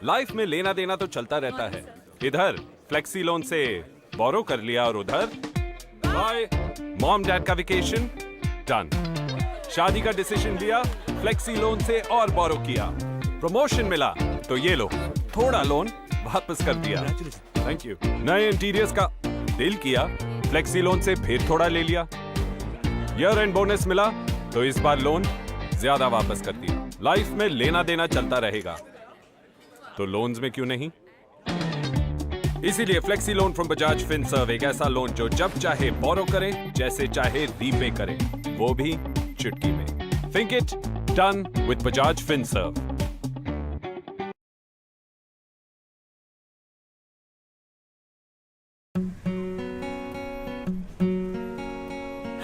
Life में लेना देना तो चलता रहता है। इधर फ्लेक्सी लोन से बोरो कर लिया और उधर बाय मॉम डैड का वेकेशन डन। शादी का डिसीजन लिया, फ्लेक्सी लोन से और बोरो किया। प्रमोशन मिला तो ये लो थोड़ा लोन वापस कर दिया। Thank you. नए इंटीरियर्स का दिल किया, फ्लेक्सी लोन से फिर थोड़ा ले लिया। ईयर एंड बोनस मिला तो इस बार लोन ज्यादा वापस कर दिया। लाइफ में लेना देना चलता रहेगा तो लोन्स में क्यों नहीं। इसीलिए flexi loan from Bajaj Finserv एक ऐसा लोन जो जब चाहे बोरो करे, जैसे चाहे रीपे करे, वो भी चुटकी में। Think it done with Bajaj Finserv.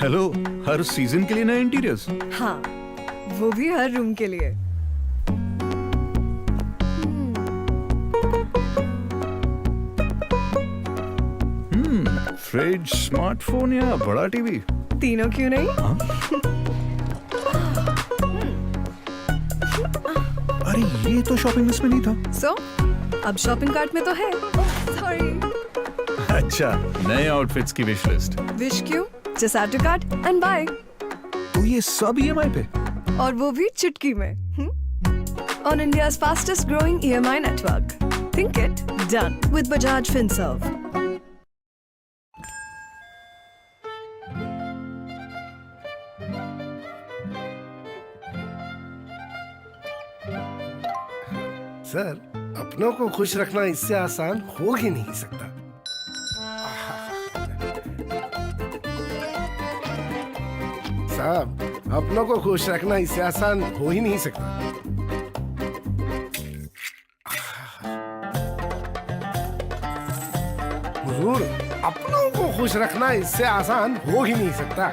Hello, her season के लिए नए इंटीरियर्स? हाँ, वो भी हर रूम के लिए। फ्रिज, स्मार्टफोन या बड़ा टीवी? तीनों क्यों नहीं? अरे ये तो शॉपिंग लिस्ट में नहीं था। सो अब शॉपिंग कार्ट में तो है। सॉरी। अच्छा, नए आउटफिट्स की विश लिस्ट। विश क्यों? Just add to cart and buy. तो ये सब EMI पे? और वो भी चुटकी में। On India's fastest growing EMI network. Think it done with Bajaj Finserv. Sir, अपनों को खुश रखना इससे आसान हो ही नहीं सकता। साहब, अपनों को खुश रखना इससे आसान हो ही नहीं सकता। हुजूर, अपनों को खुश रखना इससे आसान हो ही नहीं सकता।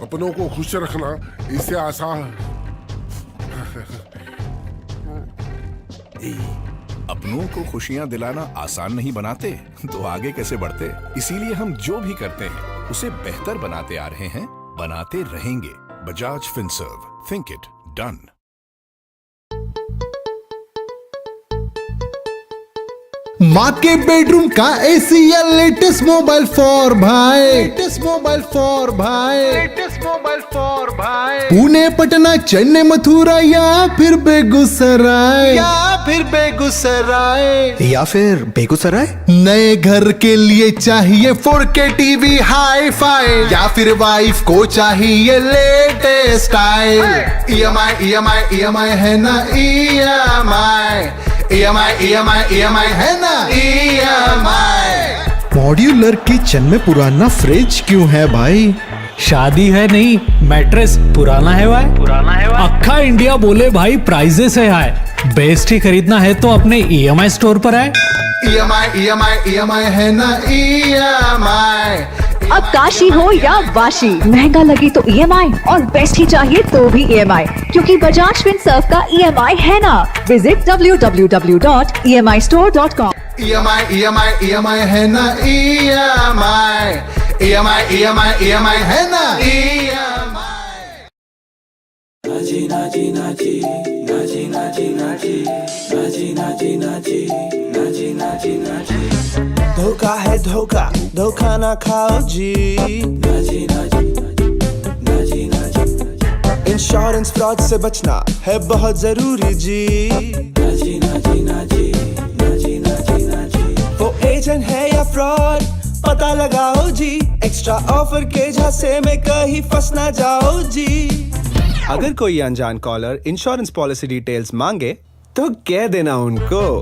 अपनों को खुश रखना इससे आसान। अपनों को खुशियां दिलाना आसान नहीं बनाते तो आगे कैसे बढ़ते। इसीलिए हम जो भी करते हैं उसे बेहतर बनाते आ रहे हैं, बनाते रहेंगे। Bajaj Finserv, think it done. माँ के बेडरूम का एसी या लेटेस्ट मोबाइल फॉर भाई, लेटेस्ट मोबाइल फॉर भाई, लेटेस्ट मोबाइल फॉर भाई। पुणे, पटना, चेन्नई, मथुरा या फिर बेगूसराय, या फिर बेगूसराय। नए घर के लिए चाहिए 4K टीवी हाई फाई, या फिर वाइफ को चाहिए लेटेस्ट स्टाइल। EMI है ना, EMI है ना, EMI। मॉड्यूलर किचन में पुराना फ्रिज क्यों है भाई? शादी है नहीं, मैट्रेस पुराना है भाई। अक्खा इंडिया बोले भाई प्राइजेस है हाई, बेस्ट ही खरीदना है तो अपने EMI स्टोर पर आए। EMI है ना, EMI। अब काशी हो या वाशी, महंगा लगे तो EMI और बेस्ट ही चाहिए तो भी EMI, क्योंकि बजाज फिनसर्व का EMI है ना। Visit www.emistore.com। EMI है ना, EMI है ना, EMI। धोखा है धोखा, धोखा ना खाओ जी। इंश्योरेंस फ्रॉड से बचना है बहुत जरूरी जी। वो एजेंट है या फ्रॉड पता लगाओ जी। एक्स्ट्रा ऑफर के झांसे में कहीं फंस ना जाओ जी। अगर कोई अनजान कॉलर इंश्योरेंस पॉलिसी डिटेल्स मांगे तो कह देना उनको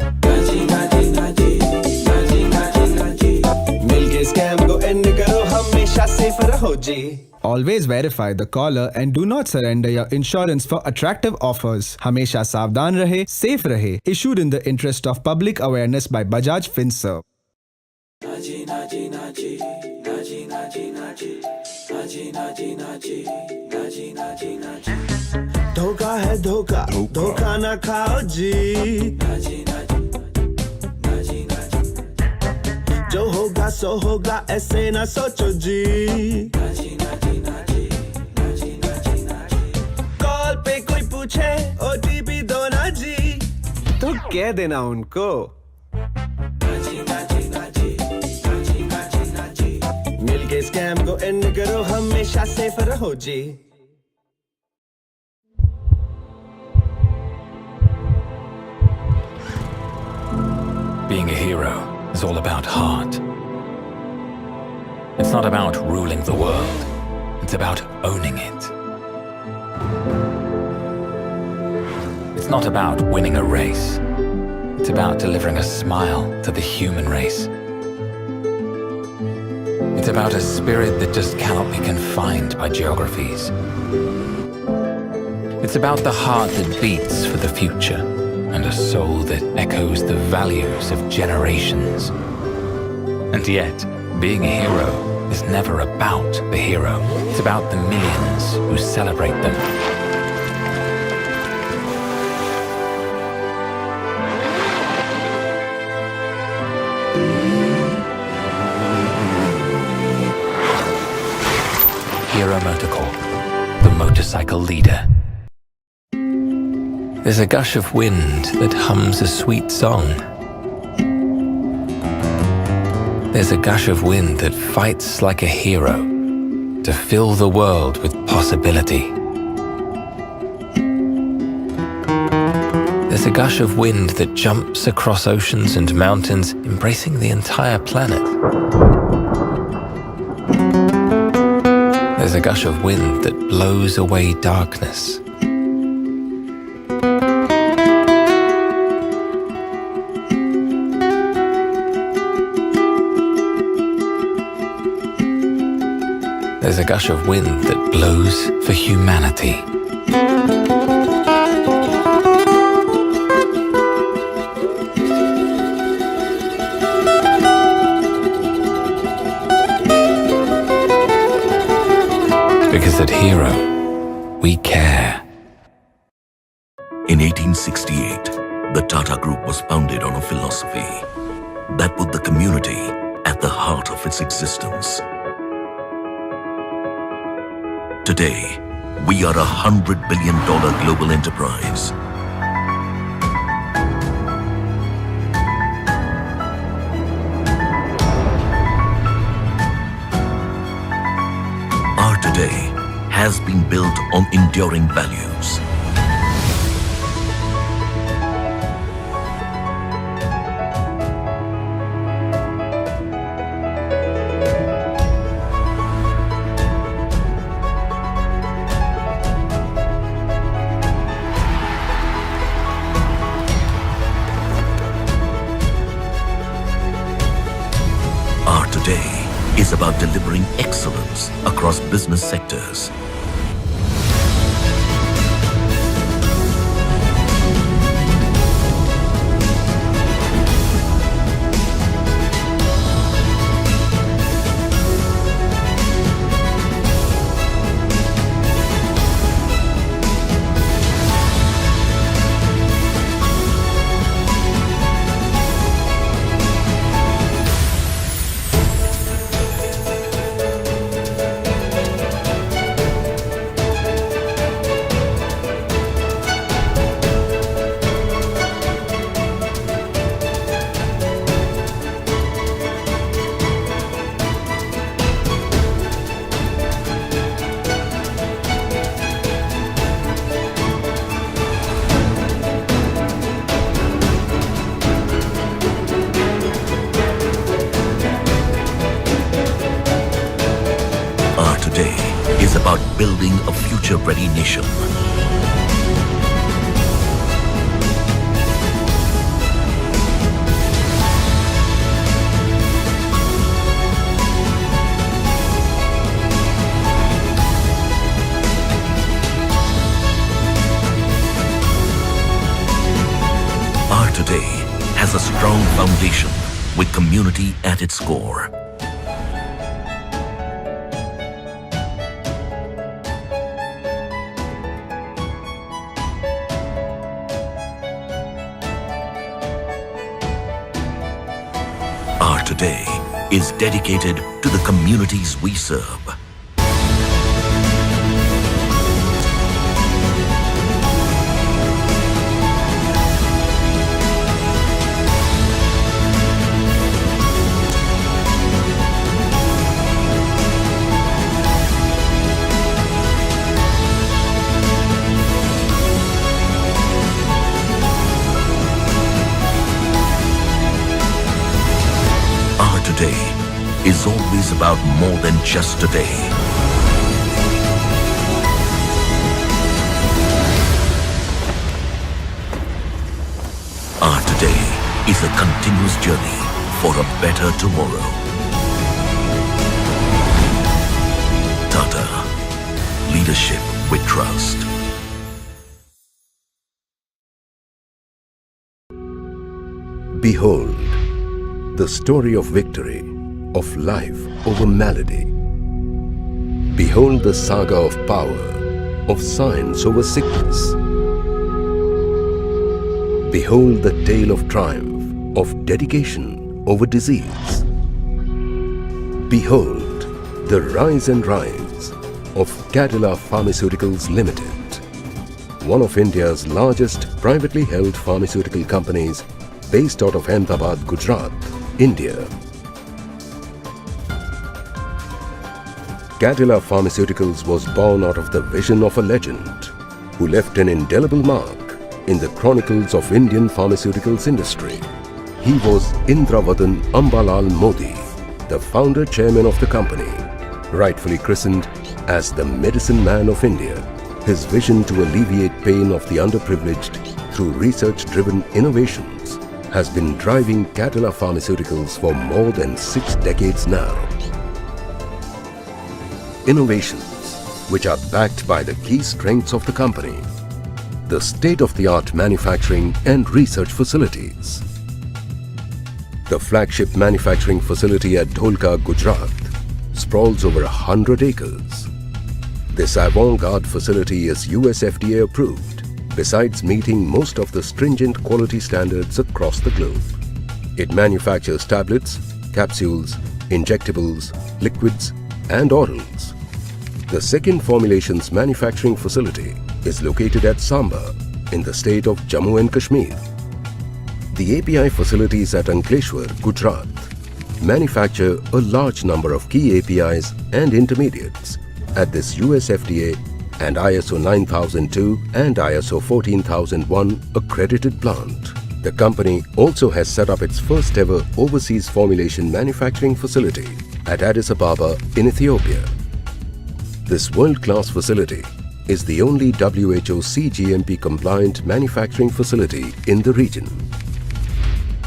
मिलके स्कैम को एंड करो, हमेशा सेफ रहो जी। Always verify the caller and do not surrender your insurance for attractive offers. हमेशा सावधान रहे, safe रहे. Issued in the interest of public awareness by Bajaj Finserv. धोखा है धोखा, धोखा ना खाओ जी। जो होगा था सो होगा ऐसे ना सोचो जी कॉल पे कोई पूछे ओटीपी दो ना जी तो कह देना उनको मिलके स्कैम को एंड करो हमेशा सेफ रहो जी Being a hero is all about heart. It's not about ruling the world. It's about owning it. It's not about winning a race. It's about delivering a smile to the human race. It's about a spirit that just cannot be confined by geographies. It's about the heart that beats for the future and a soul that echoes the values of generations. And yet, being a hero is never about the hero. It's about the millions who celebrate them. Hero Motorcorp, the motorcycle leader. There's a gush of wind that hums a sweet song. There's a gush of wind that fights like a hero to fill the world with possibility. There's a gush of wind that jumps across oceans and mountains, embracing the entire planet. There's a gush of wind that blows away darkness. There's a gush of wind that blows for humanity. Because at Hero, we care. In 1868, the Tata Group was founded on a philosophy that put the community at the heart of its existence. Today, we are $100 billion global enterprise. Our today has been built on enduring values. Is about delivering excellence across business sectors. Is about building a future-ready nation. Our today has a strong foundation with community at its core. Today is dedicated to the communities we serve. Today is always about more than just today. Our today is a continuous journey for a better tomorrow. Tata, leadership with trust. Behold, the story of victory, of life over malady. Behold the saga of power, of science over sickness. Behold the tale of triumph, of dedication over disease. Behold the rise and rise of Cadila Pharmaceuticals Limited, one of India's largest privately held pharmaceutical companies based out of Ahmedabad, Gujarat, India. Cadila Pharmaceuticals was born out of the vision of a legend who left an indelible mark in the chronicles of Indian pharmaceuticals industry. He was Indravardhan Ambalal Modi, the founder chairman of the company, rightfully christened as the medicine man of India. His vision to alleviate pain of the underprivileged through research-driven innovations has been driving Cadila Pharmaceuticals for more than 6 decades now. Innovations which are backed by the key strengths of the company, the state-of-the-art manufacturing and research facilities. The flagship manufacturing facility at Dholka, Gujarat, sprawls over 100 acres. This avant-garde facility is US FDA approved, besides meeting most of the stringent quality standards across the globe. It manufactures tablets, capsules, injectables, liquids, and orals. The second formulations manufacturing facility is located at Samba in the state of Jammu and Kashmir. The API facilities at Ankleshwar, Gujarat, manufacture a large number of key APIs and intermediates at this US FDA and ISO 9002 and ISO 14001 accredited plant. The company also has set up its first ever overseas formulation manufacturing facility at Addis Ababa in Ethiopia. This world-class facility is the only WHO CGMP compliant manufacturing facility in the region.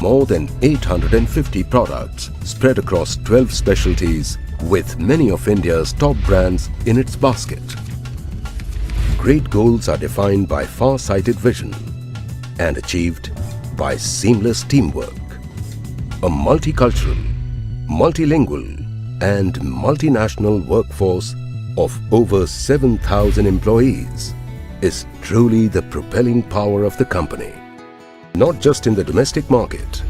More than 850 products spread across 12 specialties with many of India's top brands in its basket. Great goals are defined by far-sighted vision and achieved by seamless teamwork. A multicultural, multilingual and multinational workforce of over 7,000 employees is truly the propelling power of the company. Not just in the domestic market,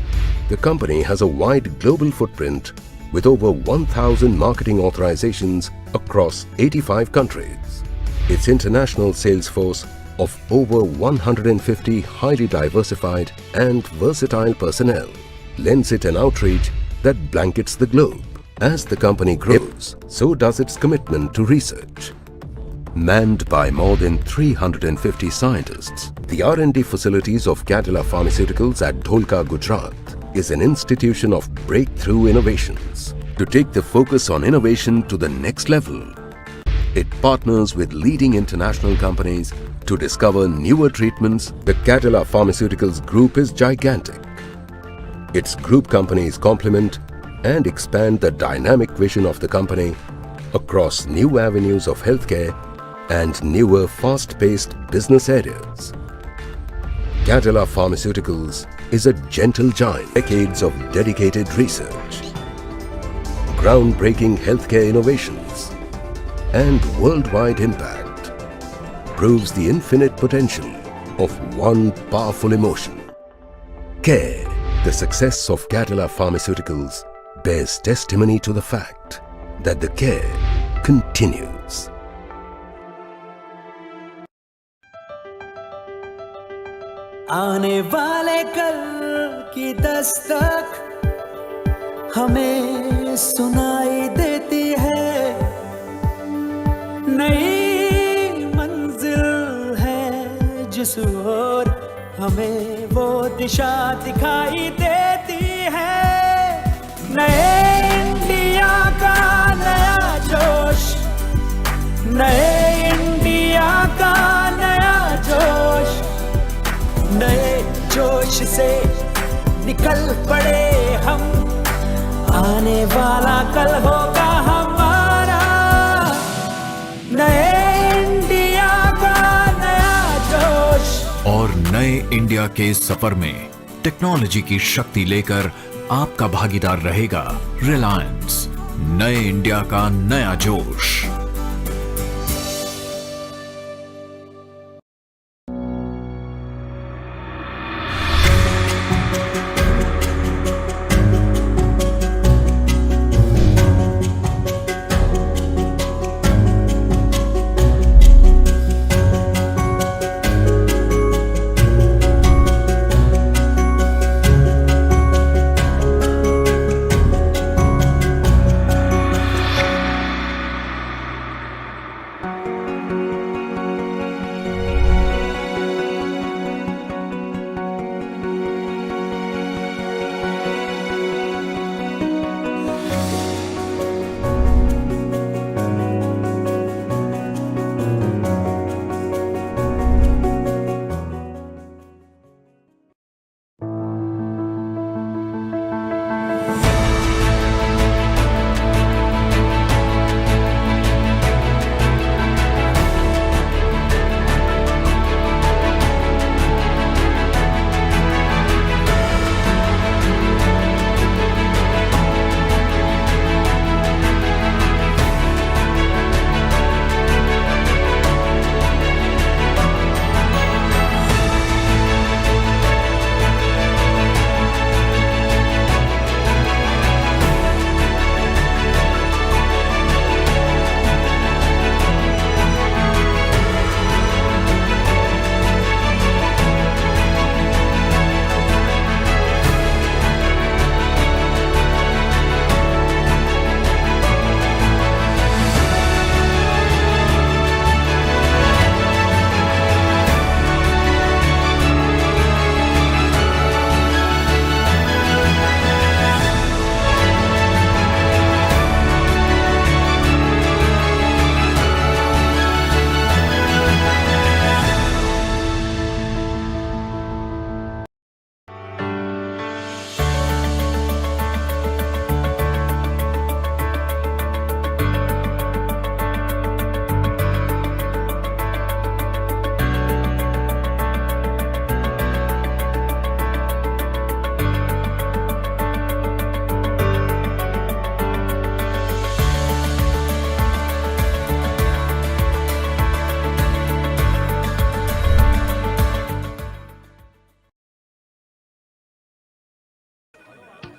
the company has a wide global footprint with over 1,000 marketing authorizations across 85 countries. Its international sales force of over 150 highly diversified and versatile personnel lends it an outreach that blankets the globe. As the company grows, so does its commitment to research. Manned by more than 350 scientists, the R&D facilities of Cadila Pharmaceuticals at Dholka, Gujarat is an institution of breakthrough innovations. To take the focus on innovation to the next level, it partners with leading international companies to discover newer treatments. The Cadila Pharmaceuticals Group is gigantic. Its group companies complement and expand the dynamic vision of the company across new avenues of healthcare and newer fast-paced business areas. Cadila Pharmaceuticals is a gentle giant. Decades of dedicated research, groundbreaking healthcare innovations, and worldwide impact proves the infinite potential of one powerful emotion. Care. The success of Cadila Pharmaceuticals bears testimony to the fact that the care continues. आने वाले कल की दस्तक हमें सुनाई देती है, नई मंजिल है जिस ओर हमें वो दिशा दिखाई देती है। नए इंडिया का नया जोश, नए इंडिया का नया जोश, नए जोश से निकल पड़े हम, आने वाला कल होगा हमारा। नए इंडिया का नया जोश। और नए इंडिया के सफर में टेक्नोलॉजी की शक्ति लेकर आपका भागीदार रहेगा रिलायंस। नए इंडिया का नया जोश।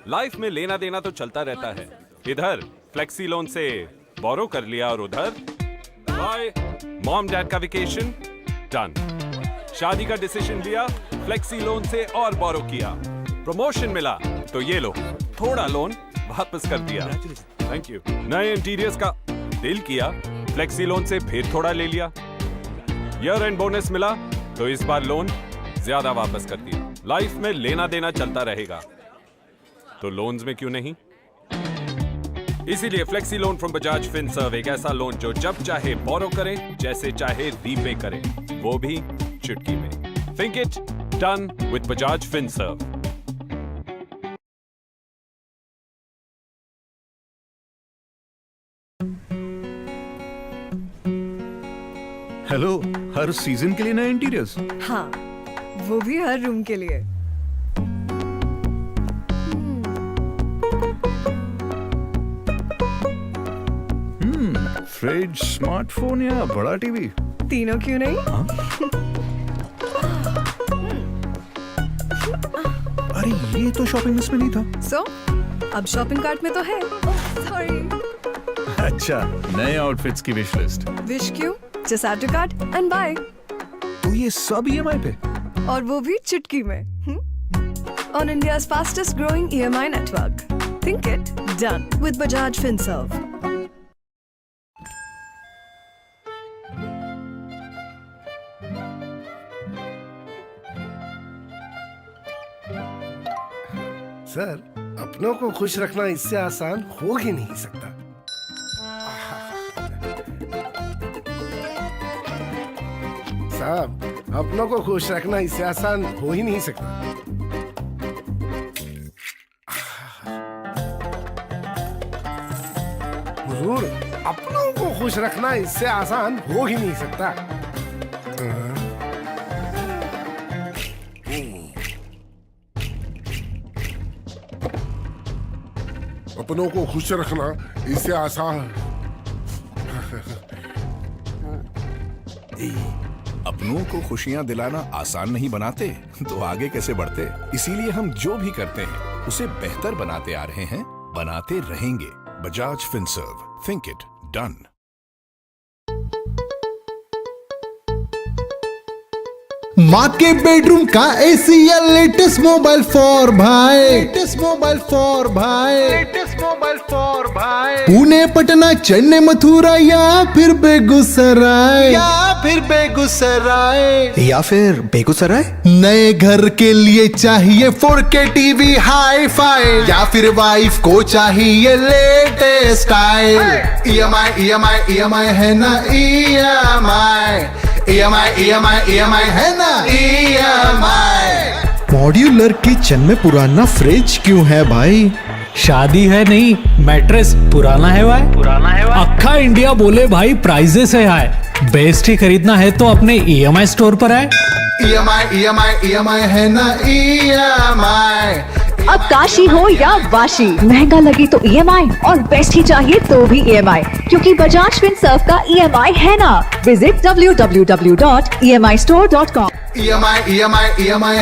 लाइफ में लेना देना तो चलता रहता है। इधर फ्लेक्सी लोन से बोरो कर लिया और उधर बाय मॉम डैड का वेकेशन डन। शादी का डिसीजन लिया, फ्लेक्सी लोन से और बोरो किया। प्रमोशन मिला तो ये लो थोड़ा लोन वापस कर दिया। Thank you. नए इंटीरियर्स का दिल किया, फ्लेक्सी लोन से फिर थोड़ा ले लिया। ईयर एंड बोनस मिला तो इस बार लोन ज्यादा वापस कर दिया। लाइफ में लेना देना चलता रहेगा तो लोन्स में क्यों नहीं। इसीलिए flexi loan from Bajaj Finserv एक ऐसा लोन जो जब चाहे बोरो करे, जैसे चाहे रीपे करे, वो भी चुटकी में। Think it done with Bajaj Finserv. Hello, her season के लिए नए इंटीरियर्स? हाँ, वो भी हर रूम के लिए। फ्रिज, स्मार्टफोन या बड़ा टीवी? तीनों क्यों नहीं? अरे ये तो शॉपिंग लिस्ट में नहीं था। सो अब शॉपिंग कार्ट में तो है। सॉरी। अच्छा, नए आउटफिट्स की विश लिस्ट। विश क्यों? Just add to cart and buy. तो ये सब EMI पे? और वो भी चुटकी में। On India's fastest growing EMI network. Think it, done with Bajaj Finserv. Sir, अपनों को खुश रखना इससे आसान हो ही नहीं सकता। साहब, अपनों को खुश रखना इससे आसान हो ही नहीं सकता। हुजूर, अपनों को खुश रखना इससे आसान हो ही नहीं सकता। अपनों को खुश रखना इससे आसान। अपनों को खुशियां दिलाना आसान नहीं बनाते तो आगे कैसे बढ़ते। इसीलिए हम जो भी करते हैं उसे बेहतर बनाते आ रहे हैं, बनाते रहेंगे। Bajaj Finserv, think it, done. माँ के बेडरूम का एसी या लेटेस्ट मोबाइल फॉर भाई, लेटेस्ट मोबाइल फॉर भाई, लेटेस्ट मोबाइल फॉर भाई। पुणे, पटना, चेन्नई, मथुरा या फिर बेगूसराय, या फिर बेगूसराय। नए घर के लिए चाहिए 4K टीवी हाई फाई, या फिर वाइफ को चाहिए लेटेस्ट स्टाइल। EMI है ना, EMI है ना, EMI। मॉड्यूलर किचन में पुराना फ्रिज क्यों है भाई? शादी है नहीं, मैट्रेस पुराना है भाई। अक्खा इंडिया बोले भाई प्राइजेस है हाई, बेस्ट ही खरीदना है तो अपने EMI स्टोर पर आए। EMI है ना, EMI। अब काशी हो या वाशी, महंगा लगे तो EMI और बेस्ट ही चाहिए तो भी EMI, क्योंकि बजाज फिनसर्व का EMI है ना। Visit www.emistore.com। EMI है ना, EMI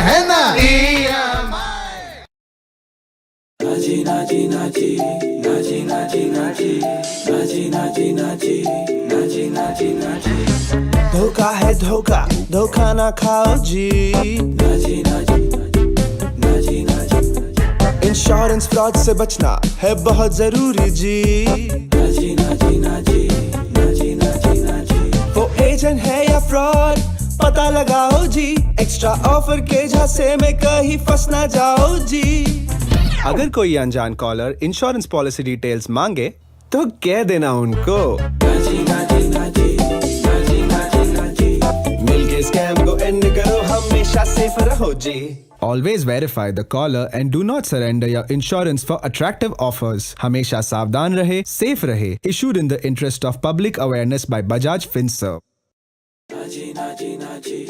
है ना, EMI। नाची नाची नाची नाची नाची नाची नाची नाची नाची नाची नाची नाची। धोखा है धोखा, धोखा ना खाओ जी। नाची नाची नाची नाची। इंश्योरेंस फ्रॉड से बचना है बहुत जरूरी जी। नाची नाची नाची नाची नाची नाची। वो एजेंट है या फ्रॉड पता लगाओ जी, एक्स्ट्रा ऑफर के झांसे में कहीं फंस ना जाओ जी। अगर कोई अनजान कॉलर इंश्योरेंस पॉलिसी डिटेल्स मांगे तो कह देना उनको। नाची नाची नाची नाची नाची नाची। मिलके स्कैम को एंड करो, हमेशा सेफ रहो जी। Always verify the caller and do not surrender your insurance for attractive offers. हमेशा सावधान रहे, safe रहे. Issued in the interest of public awareness by Bajaj Finserv. नाची नाची नाची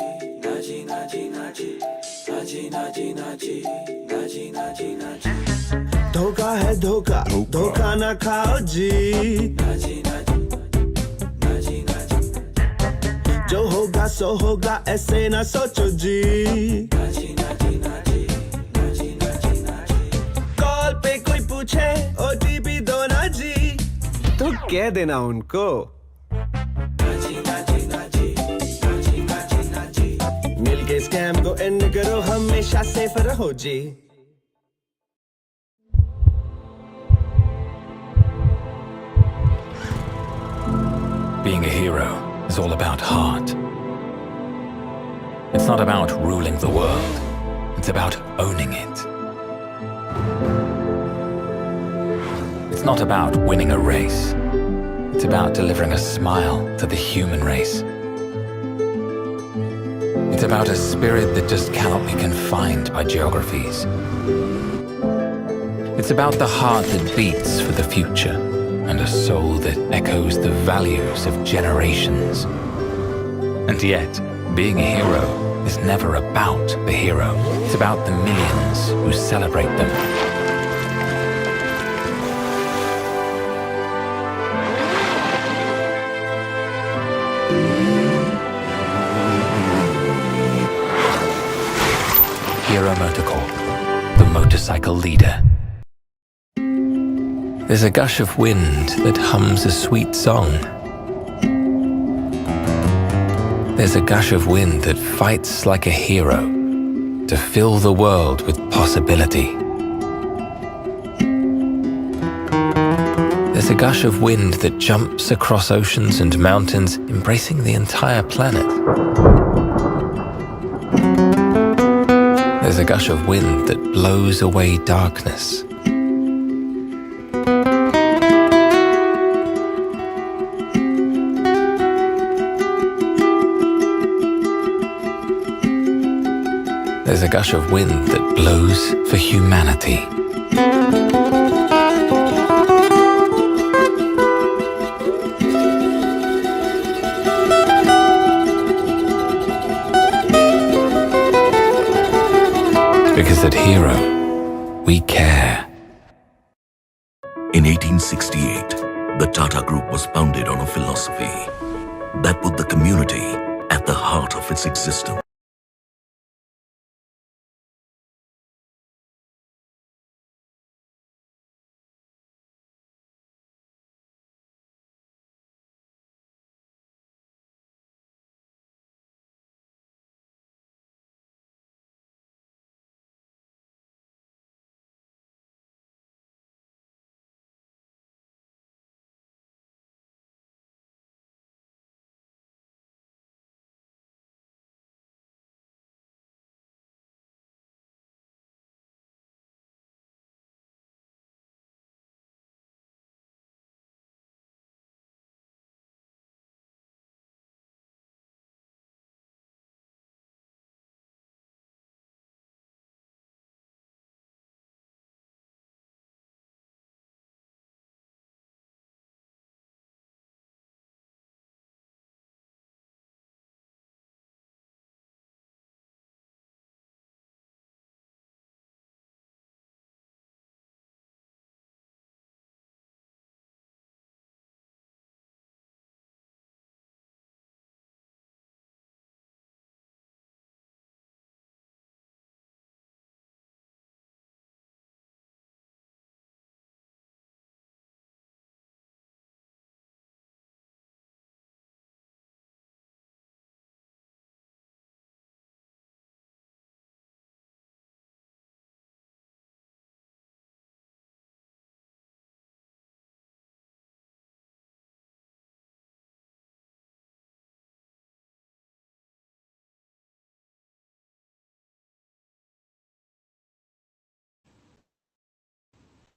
नाची नाची नाची नाची नाची नाची नाची नाची नाची। धोखा है धोखा, धोखा ना खाओ जी। नाची नाची नाची नाची। जो होगा सो होगा, ऐसे ना सोचो जी। नाची नाची नाची नाची नाची नाची। कॉल पे कोई पूछे OTP दो ना जी, तो कह देना उनको। नाची नाची नाची नाची नाची नाची। मिलके स्कैम को एंड करो, हमेशा सेफ रहो जी। Being a hero is all about heart. It's not about ruling the world. It's about owning it. It's not about winning a race. It's about delivering a smile to the human race. It's about a spirit that just cannot be confined by geographies. It's about the heart that beats for the future and a soul that echoes the values of generations. And yet, being a hero is never about the hero. It's about the millions who celebrate them. protocol, the motorcycle leader. There's a gush of wind that hums a sweet song. There's a gush of wind that fights like a hero to fill the world with possibility. There's a gush of wind that jumps across oceans and mountains, embracing the entire planet. There's a gush of wind that blows away darkness. There's a gush of wind that blows for humanity. Because at Hero, we care. In 1868, the Tata Group was founded on a philosophy that put the community at the heart of its existence.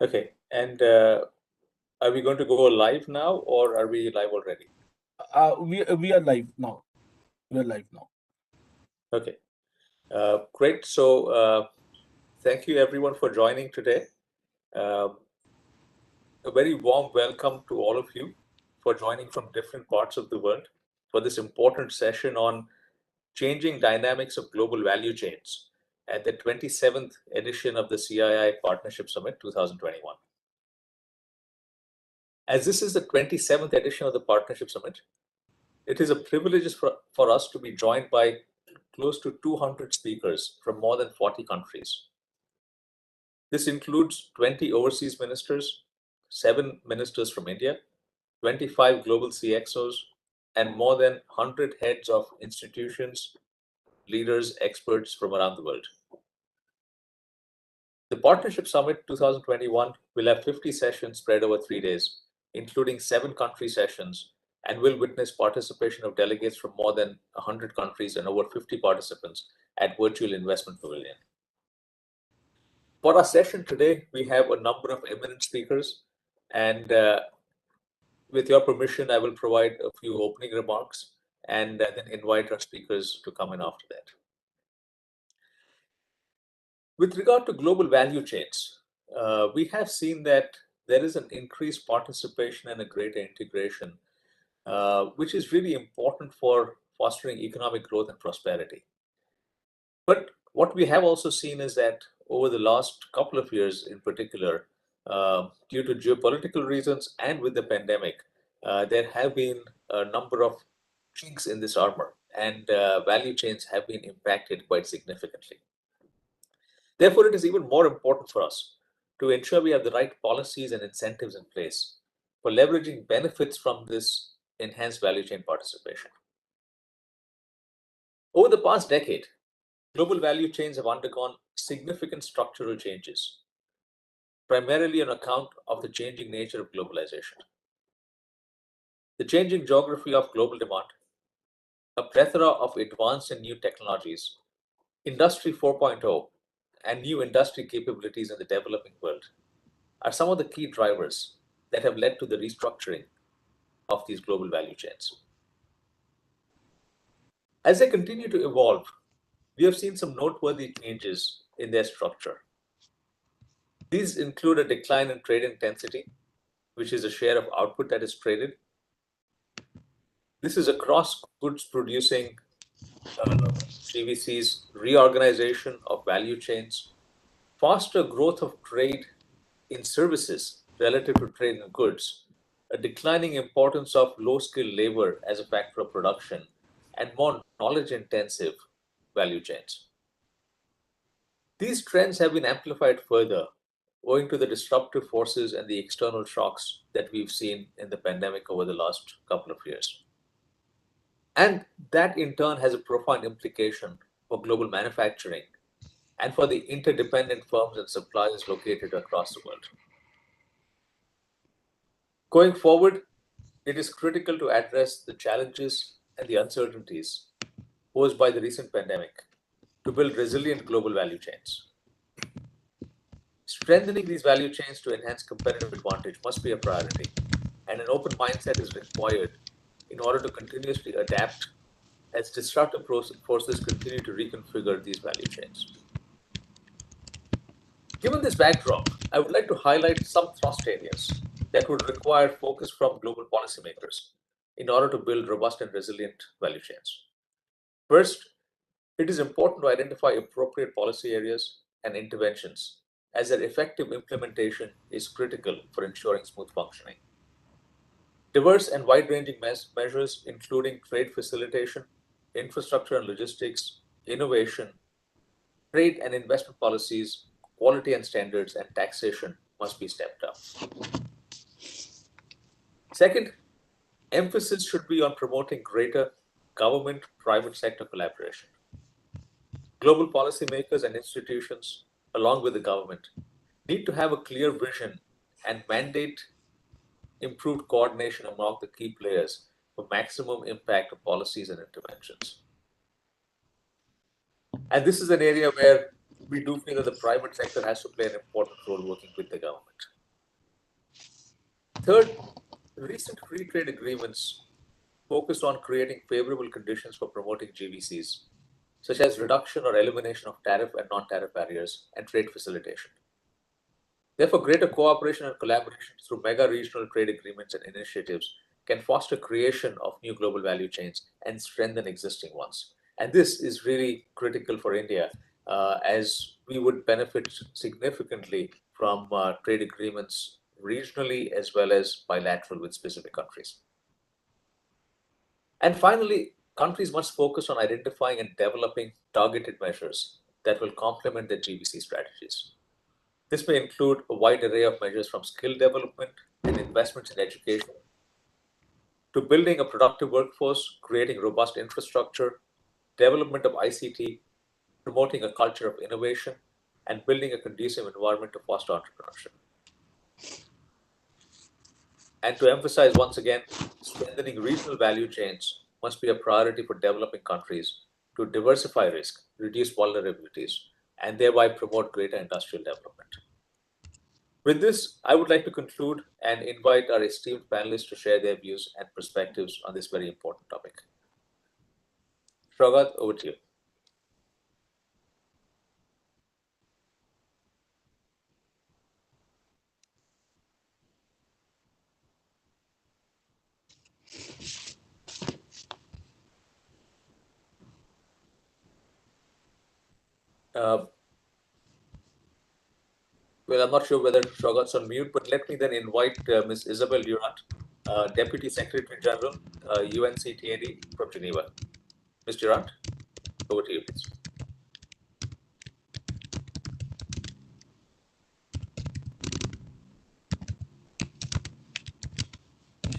Okay, and are we going to go live now, or are we live already? We are live now. We are live now. Okay, great. So thank you everyone for joining today. A very warm welcome to all of you for joining from different parts of the world for this important session on changing dynamics of global value chains at the 27th edition of the CII Partnership Summit 2021. As this is the 27th edition of the Partnership Summit, it is a privilege for us to be joined by close to 200 speakers from more than 40 countries. This includes 20 overseas ministers, 7 ministers from India, 25 global CXOs, and more than 100 heads of institutions, leaders, experts from around the world. The Partnership Summit 2021 will have 50 sessions spread over 3 days, including 7 country sessions, and will witness participation of delegates from more than 100 countries and over 50 participants at Virtual Investment Pavilion. For our session today, we have a number of eminent speakers, and with your permission, I will provide a few opening remarks and then invite our speakers to come in after that. With regard to global value chains, we have seen that there is an increased participation and a greater integration, which is really important for fostering economic growth and prosperity. But what we have also seen is that over the last couple of years in particular, due to geopolitical reasons and with the pandemic, there have been a number of chinks in this armor, and value chains have been impacted quite significantly. Therefore, it is even more important for us to ensure we have the right policies and incentives in place for leveraging benefits from this enhanced value chain participation. Over the past decade, global value chains have undergone significant structural changes, primarily on account of the changing nature of globalization. The changing geography of global demand, a plethora of advanced and new technologies, Industry 4.0, and new industry capabilities in the developing world are some of the key drivers that have led to the restructuring of these global value chains. As they continue to evolve, we have seen some noteworthy changes in their structure. These include a decline in trade intensity, which is a share of output that is traded. This is across goods producing GVCs, reorganization of value chains, faster growth of trade in services relative to trade in goods, a declining importance of low-skilled labor as a factor of production, and more knowledge-intensive value chains. These trends have been amplified further owing to the disruptive forces and the external shocks that we've seen in the pandemic over the last couple of years. And that in turn has a profound implication for global manufacturing and for the interdependent firms and suppliers located across the world. Going forward, it is critical to address the challenges and the uncertainties posed by the recent pandemic to build resilient global value chains. Strengthening these value chains to enhance competitive advantage must be a priority, and an open mindset is required in order to continuously adapt as disruptive forces continue to reconfigure these value chains. Given this backdrop, I would like to highlight some thrust areas that would require focus from global policymakers in order to build robust and resilient value chains. First, it is important to identify appropriate policy areas and interventions, as their effective implementation is critical for ensuring smooth functioning. Diverse and wide-ranging measures, including trade facilitation, infrastructure and logistics, innovation, trade and investment policies, quality and standards, and taxation must be stepped up. Second, emphasis should be on promoting greater government-private sector collaboration. Global policymakers and institutions, along with the government, need to have a clear vision and mandate improved coordination among the key players for maximum impact of policies and interventions. And this is an area where we do feel that the private sector has to play an important role working with the government. Third, recent free trade agreements focused on creating favorable conditions for promoting GVCs, such as reduction or elimination of tariff and non-tariff barriers and trade facilitation. Therefore, greater cooperation and collaboration through mega-regional trade agreements and initiatives can foster creation of new global value chains and strengthen existing ones. And this is really critical for India, as we would benefit significantly from trade agreements regionally as well as bilateral with specific countries. And finally, countries must focus on identifying and developing targeted measures that will complement their GVC strategies. This may include a wide array of measures from skill development and investments in education to building a productive workforce, creating robust infrastructure, development of ICT, promoting a culture of innovation, and building a conducive environment to foster entrepreneurship. And to emphasize once again, strengthening regional value chains must be a priority for developing countries to diversify risk, reduce vulnerabilities, and thereby promote greater industrial development. With this, I would like to conclude and invite our esteemed panelists to share their views and perspectives on this very important topic. Shragat, over to you. Well, I'm not sure whether Shragat's on mute, but let me then invite Ms. Isabel Durant, Deputy Secretary General, UNCTAD from Geneva. Ms. Durant, over to you, please.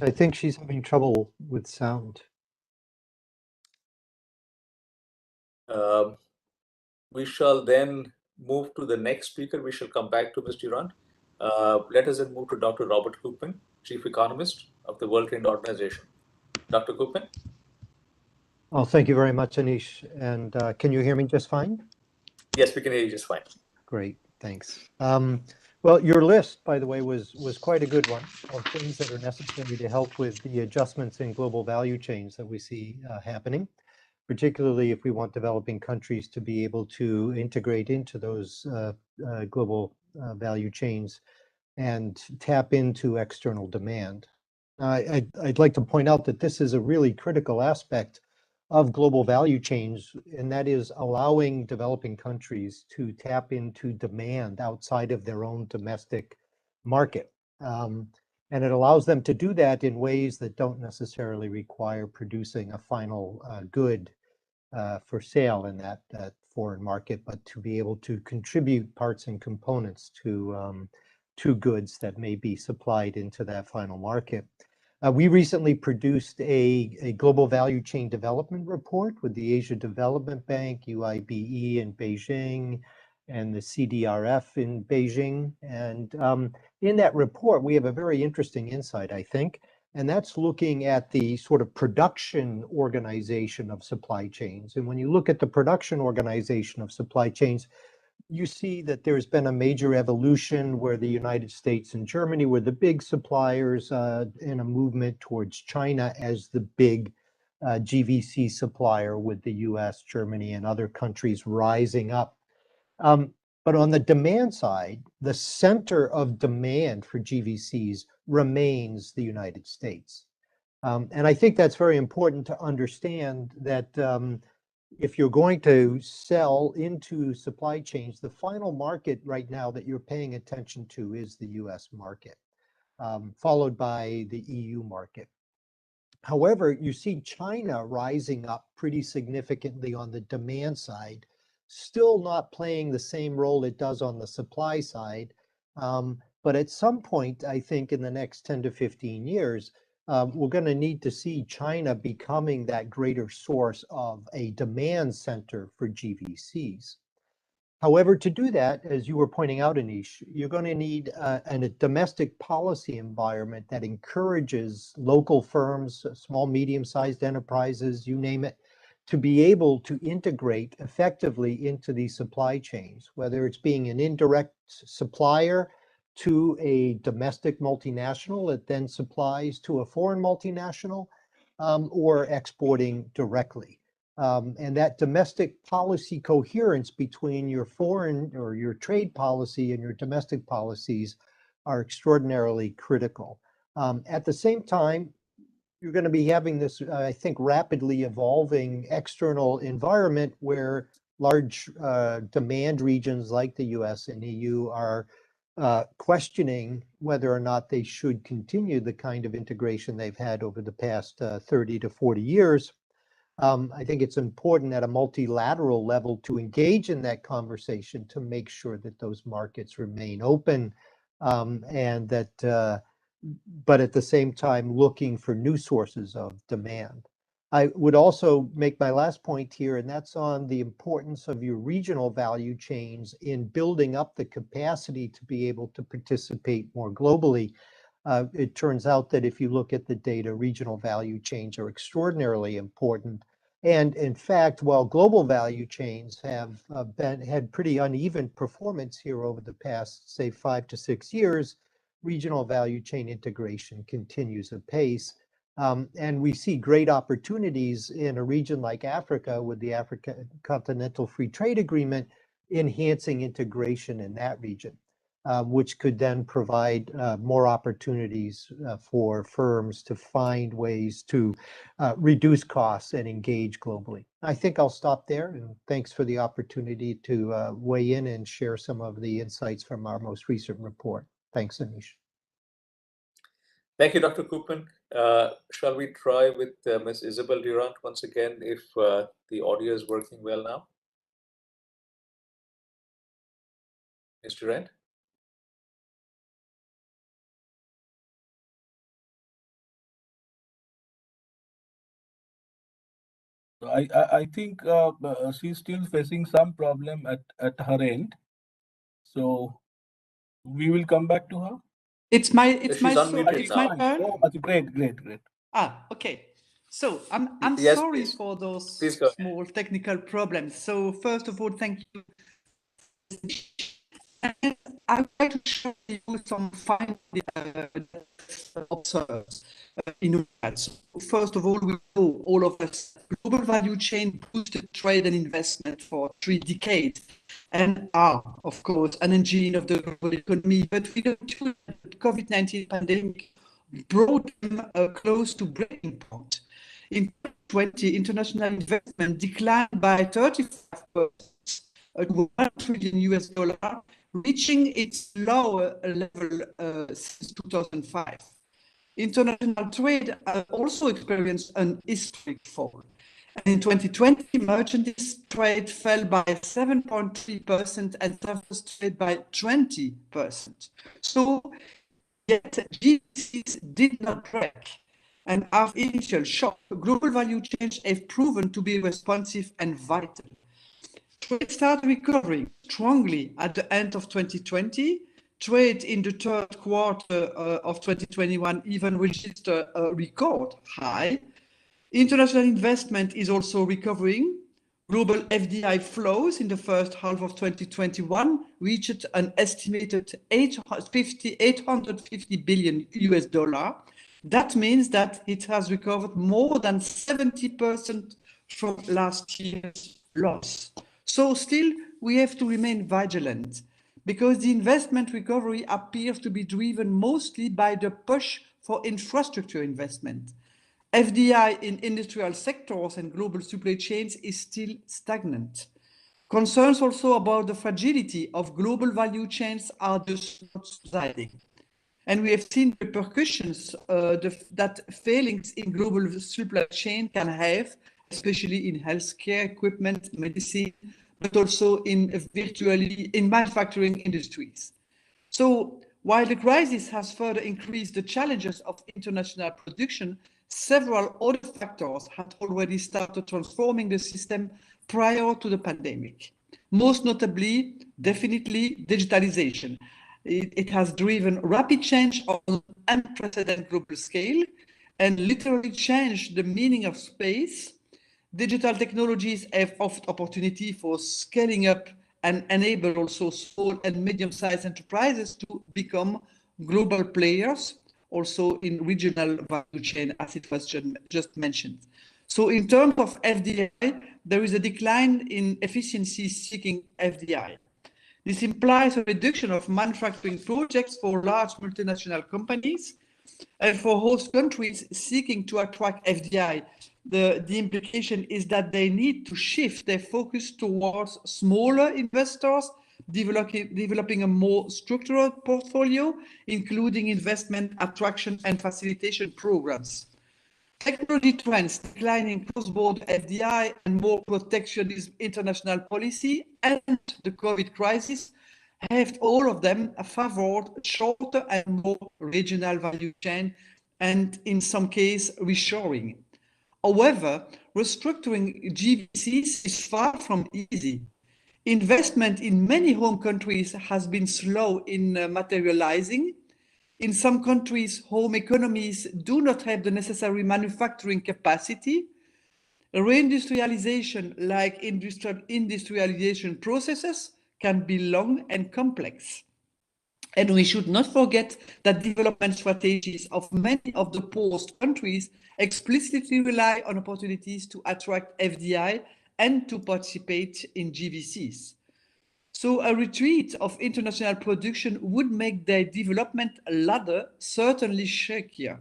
I think she's having trouble with sound. We shall then move to the next speaker. We shall come back to Ms. Durant. Let us then move to Dr. Robert Koopman, Chief Economist of the World Trade Organization. Dr. Koopman? Oh, thank you very much, Anish. And can you hear me just fine? Yes, we can hear you just fine. Great, thanks. Well, your list, by the way, was quite a good one of things that are necessary to help with the adjustments in global value chains that we see happening, particularly if we want developing countries to be able to integrate into those global value chains and tap into external demand. I'd like to point out that this is a really critical aspect of global value chains, and that is allowing developing countries to tap into demand outside of their own domestic market. And it allows them to do that in ways that don't necessarily require producing a final good for sale in that foreign market, but to be able to contribute parts and components to goods that may be supplied into that final market. We recently produced a global value chain development report with the Asia Development Bank, UIBE in Beijing, and the CDRF in Beijing. And in that report, we have a very interesting insight, I think, and that's looking at the sort of production organization of supply chains. And when you look at the production organization of supply chains, you see that there's been a major evolution where the United States and Germany were the big suppliers in a movement towards China as the big GVC supplier, with the US, Germany, and other countries rising up. But on the demand side, the center of demand for GVCs remains the United States. And I think that's very important to understand that if you're going to sell into supply chains, the final market right now that you're paying attention to is the US market, followed by the EU market. However, you see China rising up pretty significantly on the demand side, still not playing the same role it does on the supply side. But at some point, I think in the next 10 to 15 years, we're going to need to see China becoming that greater source of a demand center for GVCs. However, to do that, as you were pointing out, Anish, you're going to need a domestic policy environment that encourages local firms, small, medium-sized enterprises, you name it, to be able to integrate effectively into these supply chains, whether it's being an indirect supplier to a domestic multinational that then supplies to a foreign multinational, or exporting directly. And that domestic policy coherence between your foreign or your trade policy and your domestic policies are extraordinarily critical. At the same time, you're going to be having this, I think, rapidly evolving external environment where large demand regions like the US and EU are questioning whether or not they should continue the kind of integration they've had over the past 30 to 40 years. I think it's important at a multilateral level to engage in that conversation to make sure that those markets remain open, and that, but at the same time, looking for new sources of demand. I would also make my last point here, and that's on the importance of your regional value chains in building up the capacity to be able to participate more globally. It turns out that if you look at the data, regional value chains are extraordinarily important. And in fact, while global value chains have had pretty uneven performance here over the past, say, 5 to 6 years, regional value chain integration continues apace. And we see great opportunities in a region like Africa with the Africa Continental Free Trade Agreement, enhancing integration in that region, which could then provide more opportunities for firms to find ways to reduce costs and engage globally. I think I'll stop there, and thanks for the opportunity to weigh in and share some of the insights from our most recent report. Thanks, Anish. Thank you, Dr. Koopman. Shall we try with Ms. Isabel Durant once again, if the audio is working well now? Ms. Durant? So I think she's still facing some problem at her end. So we will come back to her. It's my She's turn. unmuted It's my now. turn. Oh, great. Okay. So I'm Yes, sorry please. for those Please go ahead. small technical problems. So first of all, thank you. And I would like to show you some findings observed in UNITED. First of all, we know, all of us, global value chain boosted trade and investment for 3 decades and are, of course, an engine of the global economy. But we know too that the COVID-19 pandemic brought them close to breaking point. In 2020, international investment declined by 35% to $1 trillion, reaching its lower level since 2005. International trade also experienced an historic fall. And in 2020, merchandise trade fell by 7.3% and service trade by 20%. So, yet GCCs did not break. And after initial shock, global value chains have proven to be responsive and vital. Trade started recovering strongly at the end of 2020. Trade in the third quarter of 2021 even registered a record high. International investment is also recovering. Global FDI flows in the first half of 2021 reached an estimated $850 billion US. That means that it has recovered more than 70% from last year's loss. So still, we have to remain vigilant because the investment recovery appears to be driven mostly by the push for infrastructure investment. FDI in industrial sectors and global supply chains is still stagnant. Concerns also about the fragility of global value chains are just not subsiding. And we have seen repercussions that failings in global supply chain can have, especially in healthcare, equipment, medicine, but also in manufacturing industries. So while the crisis has further increased the challenges of international production, several other factors had already started transforming the system prior to the pandemic. Most notably, definitely digitalization. It has driven rapid change on an unprecedented global scale and literally changed the meaning of space. Digital technologies have offered opportunity for scaling up and enable also small and medium-sized enterprises to become global players, also in regional value chain, as it was just mentioned. So in terms of FDI, there is a decline in efficiency seeking FDI. This implies a reduction of manufacturing projects for large multinational companies and for host countries seeking to attract FDI. The implication is that they need to shift their focus towards smaller investors, developing a more structured portfolio, including investment, attraction, and facilitation programs. Technology trends, declining cross-border FDI and more protectionist international policy and the COVID crisis have all of them favored shorter and more regional value chain and in some case reshoring. However, restructuring GVCs is far from easy. Investment in many home countries has been slow in materializing. In some countries, home economies do not have the necessary manufacturing capacity. Reindustrialization, like industrialization processes, can be long and complex. And we should not forget that development strategies of many of the poorest countries explicitly rely on opportunities to attract FDI and to participate in GVCs. So a retreat of international production would make their development ladder certainly shakier.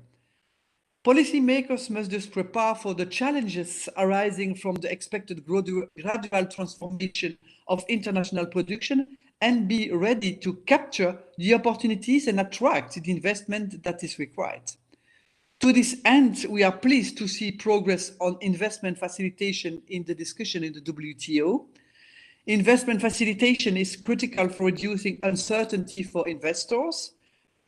Policymakers must thus prepare for the challenges arising from the expected gradual transformation of international production and be ready to capture the opportunities and attract the investment that is required. To this end, we are pleased to see progress on investment facilitation in the discussion in the WTO. Investment facilitation is critical for reducing uncertainty for investors.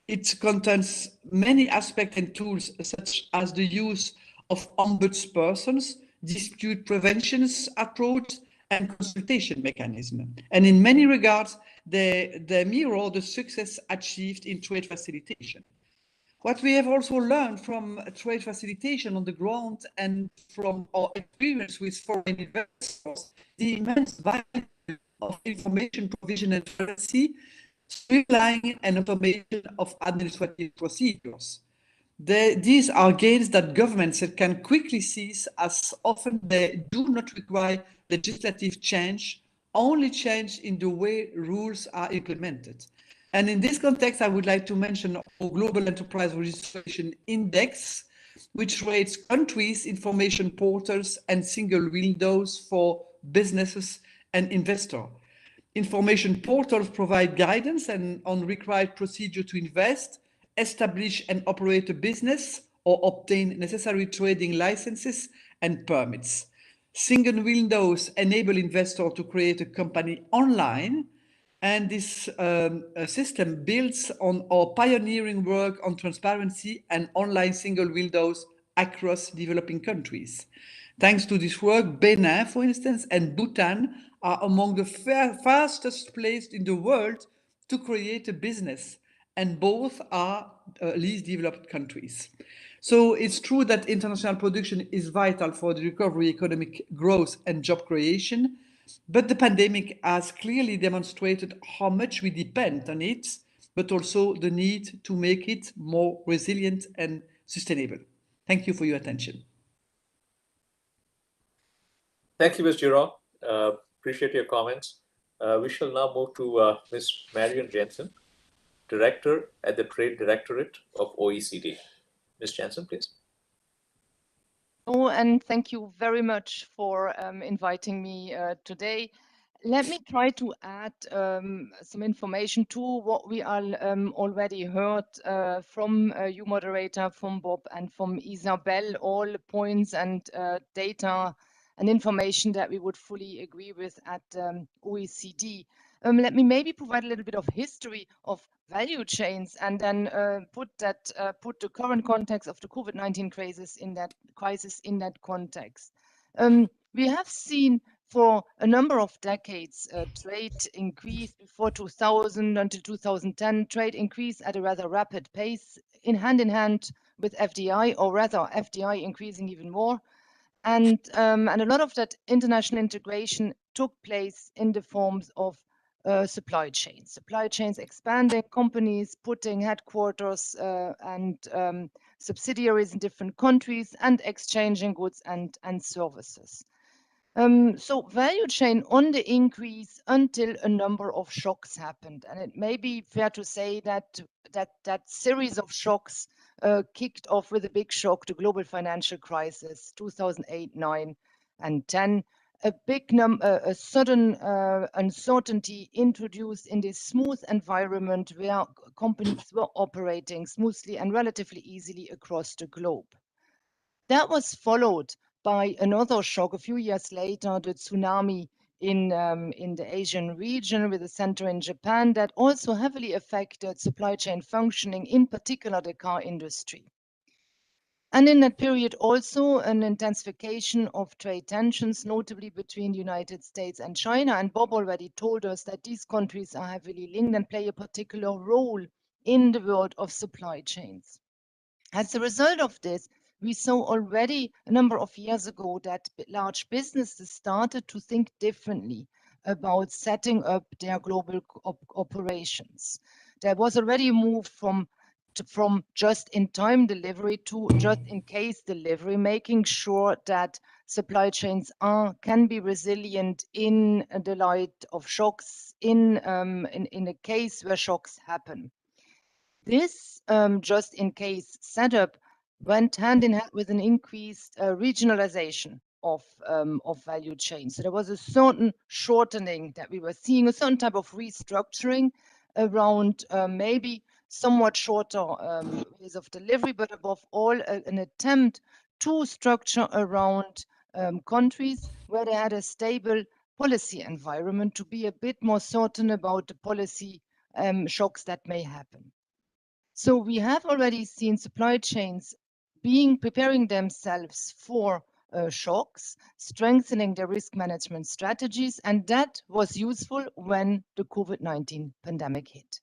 It contains many aspects and tools such as the use of ombudspersons, dispute preventions approach, and consultation mechanism. And in many regards, they mirror the success achieved in trade facilitation. What we have also learned from trade facilitation on the ground and from our experience with foreign investors, the immense value of information provision and transparency, streamlining and automation of administrative procedures. These are gains that governments can quickly seize, as often they do not require legislative change, only change in the way rules are implemented. And in this context, I would like to mention our Global Enterprise Registration Index, which rates countries' information portals and single windows for businesses and investors. Information portals provide guidance on required procedure to invest, establish and operate a business, or obtain necessary trading licenses and permits. Single windows enable investors to create a company online, and this system builds on our pioneering work on transparency and online single windows across developing countries. Thanks to this work, Benin, for instance, and Bhutan are among the fastest placed in the world to create a business, and both are least developed countries. So it's true that international production is vital for the recovery, economic growth, and job creation, but the pandemic has clearly demonstrated how much we depend on it, but also the need to make it more resilient and sustainable. Thank you for your attention. Thank you, Ms. Giraud. Appreciate your comments. We shall now move to Ms. Marion Jensen, Director at the Trade Directorate of OECD. Ms. Jensen, please. Oh, and thank you very much for inviting me today. Let me try to add some information to what we already heard from you, moderator, from Bob, and from Isabel, all points and data and information that we would fully agree with at OECD. Let me maybe provide a little bit of history of value chains, and then put the current context of the COVID-19 crisis in that context. We have seen for a number of decades trade increase before 2000 until 2010. Trade increased at a rather rapid pace, in hand with FDI, or rather FDI increasing even more. And a lot of that international integration took place in the forms of supply chains expanding, companies putting headquarters and subsidiaries in different countries, and exchanging goods and services. So value chain on the increase until a number of shocks happened, and it may be fair to say that series of shocks kicked off with a big shock, the global financial crisis, 2008, 9, and 10. A sudden uncertainty introduced in this smooth environment where companies were operating smoothly and relatively easily across the globe. That was followed by another shock a few years later, the tsunami in the Asian region with a center in Japan that also heavily affected supply chain functioning, in particular the car industry. And in that period also an intensification of trade tensions, notably between the United States and China. And Bob already told us that these countries are heavily linked and play a particular role in the world of supply chains. As a result of this, we saw already a number of years ago that large businesses started to think differently about setting up their global operations. There was already a move from just-in-time delivery to just-in-case delivery, making sure that supply chains can be resilient in the light of shocks, in a case where shocks happen. This just-in-case setup went hand in hand with an increased regionalization of value chains. So there was a certain shortening that we were seeing, a certain type of restructuring around maybe somewhat shorter ways of delivery, but above all an attempt to structure around countries where they had a stable policy environment to be a bit more certain about the policy shocks that may happen. So we have already seen supply chains preparing themselves for shocks, strengthening their risk management strategies, and that was useful when the COVID-19 pandemic hit.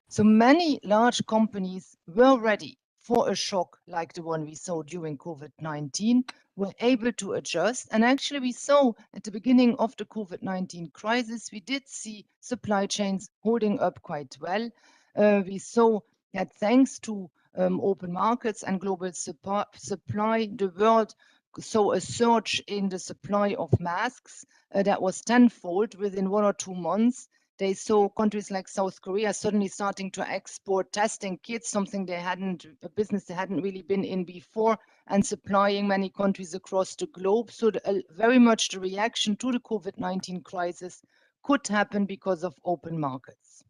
So many large companies were ready for a shock like the one we saw during COVID-19, were able to adjust. And actually we saw at the beginning of the COVID-19 crisis, we did see supply chains holding up quite well. We saw that thanks to open markets and global supply, the world saw a surge in the supply of masks that was tenfold within 1 or 2 months. They saw countries like South Korea suddenly starting to export testing kits, something a business they hadn't really been in before, and supplying many countries across the globe. So very much the reaction to the COVID-19 crisis could happen because of open markets.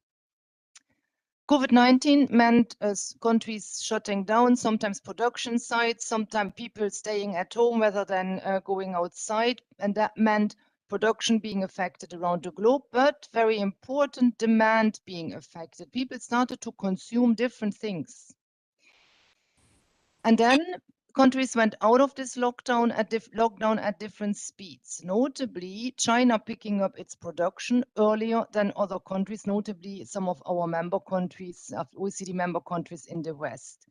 COVID-19 meant countries shutting down, sometimes production sites, sometimes people staying at home rather than going outside, and that meant production being affected around the globe, but very important, demand being affected. People started to consume different things. And then countries went out of this lockdown at different speeds, notably China picking up its production earlier than other countries, notably some of our member countries, OECD member countries in the West.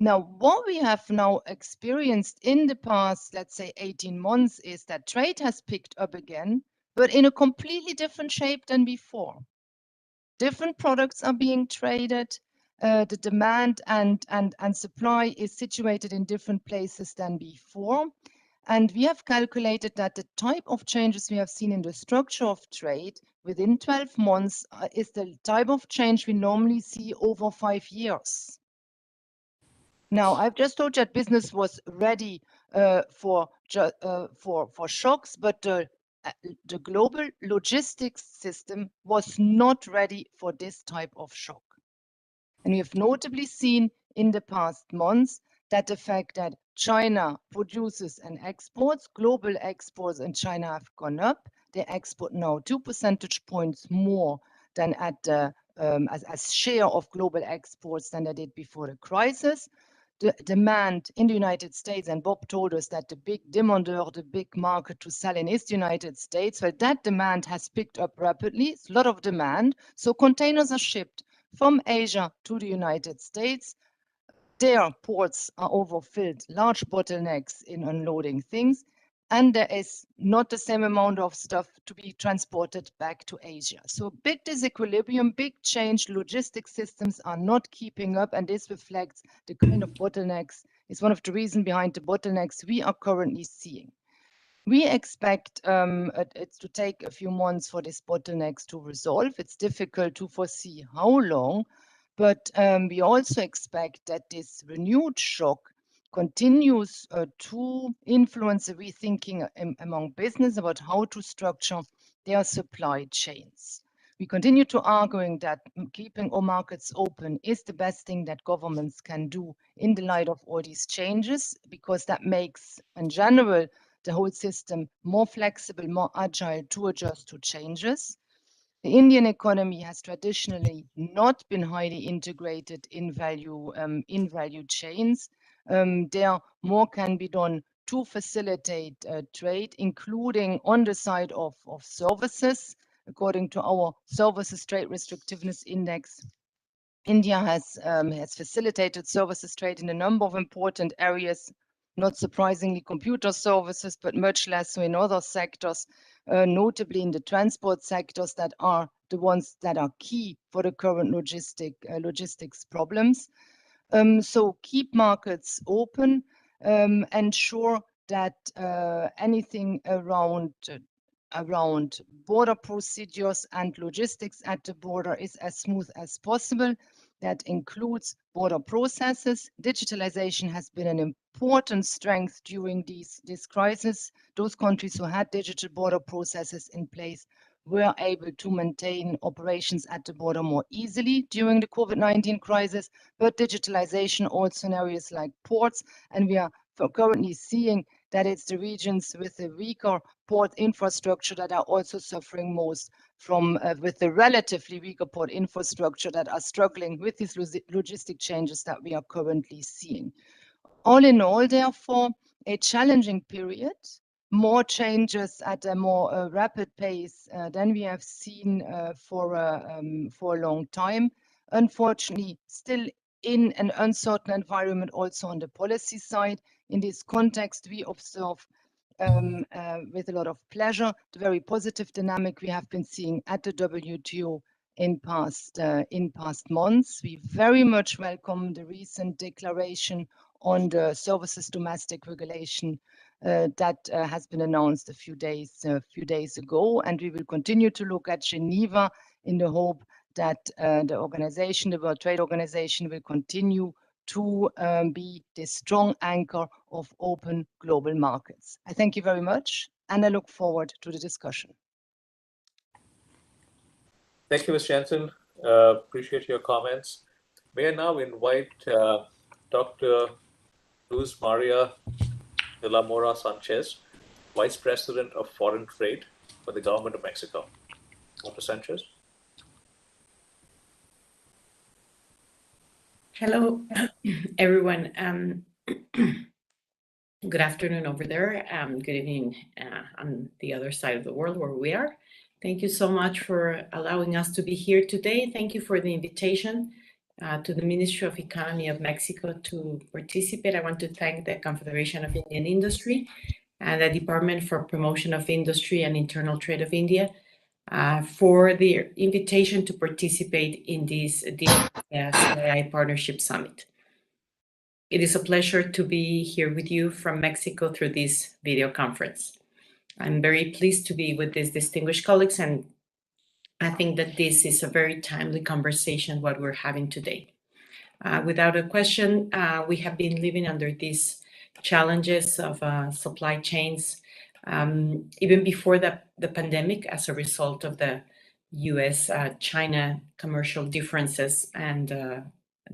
Now, what we have now experienced in the past, let's say 18 months, is that trade has picked up again, but in a completely different shape than before. Different products are being traded. The demand and supply is situated in different places than before. And we have calculated that the type of changes we have seen in the structure of trade within 12 months is the type of change we normally see over 5 years. Now, I've just told you that business was ready for shocks, but the global logistics system was not ready for this type of shock. And we have notably seen in the past months that the fact that China produces and exports, global exports in China have gone up. They export now 2 percentage points more than at as share of global exports than they did before the crisis. The demand in the United States, and Bob told us that the big demandeur, the big market to sell in is the United States. Well, that demand has picked up rapidly. It's a lot of demand. So containers are shipped from Asia to the United States. Their ports are overfilled, large bottlenecks in unloading things. And there is not the same amount of stuff to be transported back to Asia. So big disequilibrium, big change, logistics systems are not keeping up, and this reflects the kind of bottlenecks, is one of the reasons behind the bottlenecks we are currently seeing. We expect it to take a few months for these bottlenecks to resolve. It's difficult to foresee how long, but we also expect that this renewed shock continues to influence the rethinking among business about how to structure their supply chains. We continue to arguing that keeping all markets open is the best thing that governments can do in the light of all these changes, because that makes, in general, the whole system more flexible, more agile to adjust to changes. The Indian economy has traditionally not been highly integrated in value chains. There more can be done to facilitate trade, including on the side of services. According to our Services Trade Restructiveness Index, India has facilitated services trade in a number of important areas, not surprisingly computer services, but much less so in other sectors, notably in the transport sectors that are the ones that are key for the current logistics problems. So keep markets open, ensure that anything around border procedures and logistics at the border is as smooth as possible. That includes border processes. Digitalization has been an important strength during this crisis. Those countries who had digital border processes in place were able to maintain operations at the border more easily during the COVID-19 crisis, but digitalization also in areas like ports, and we are currently seeing that it's the regions with the weaker port infrastructure that are also suffering most from with the relatively weaker port infrastructure that are struggling with these logistic changes that we are currently seeing. All in all, therefore, a challenging period, more changes at a more rapid pace than we have seen for a long time. Unfortunately, still in an uncertain environment also on the policy side. In this context, we observe with a lot of pleasure the very positive dynamic we have been seeing at the WTO in past months. We very much welcome the recent declaration on the services domestic regulation that has been announced a few days ago, and we will continue to look at Geneva in the hope that the organization, the World Trade Organization, will continue to be the strong anchor of open global markets. I thank you very much, and I look forward to the discussion. Thank you, Ms. Jensen. Appreciate your comments. May I now invite Dr. Luz Maria de la Mora Sanchez, Vice President of Foreign Trade for the Government of Mexico. Dr. Sanchez. Hello, everyone. Good afternoon over there. Good evening on the other side of the world where we are. Thank you so much for allowing us to be here today. Thank you for the invitation to the Ministry of Economy of Mexico to participate. I want to thank the Confederation of Indian Industry and the Department for Promotion of Industry and Internal Trade of India for the invitation to participate in this CII Partnership Summit. It is a pleasure to be here with you from Mexico through this video conference. I'm very pleased to be with these distinguished colleagues, and I think that this is a very timely conversation, what we're having today. Without a question, we have been living under these challenges of supply chains even before the pandemic as a result of the US-China commercial differences and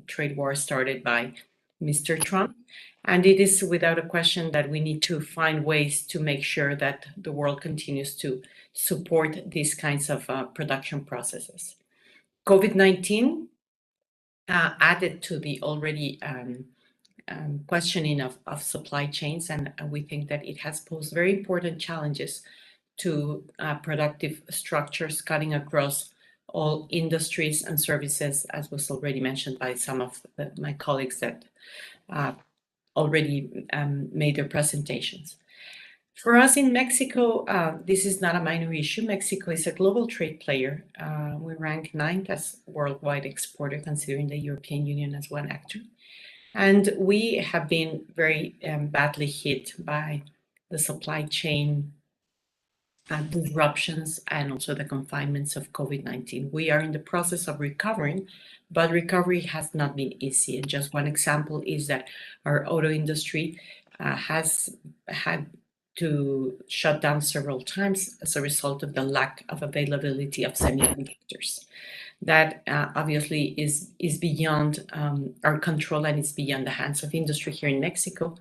trade war started by Mr. Trump. And it is without a question that we need to find ways to make sure that the world continues to support these kinds of production processes. COVID-19 added to the already questioning of supply chains, and we think that it has posed very important challenges to productive structures cutting across all industries and services, as was already mentioned by some of my colleagues that already made their presentations. For us in Mexico, this is not a minor issue. Mexico is a global trade player. We rank 9th as worldwide exporter, considering the European Union as one actor. And we have been very badly hit by the supply chain disruptions and also the confinements of COVID-19. We are in the process of recovering, but recovery has not been easy. And just one example is that our auto industry has had to shut down several times as a result of the lack of availability of semiconductors. That obviously is beyond our control, and it's beyond the hands of industry here in Mexico.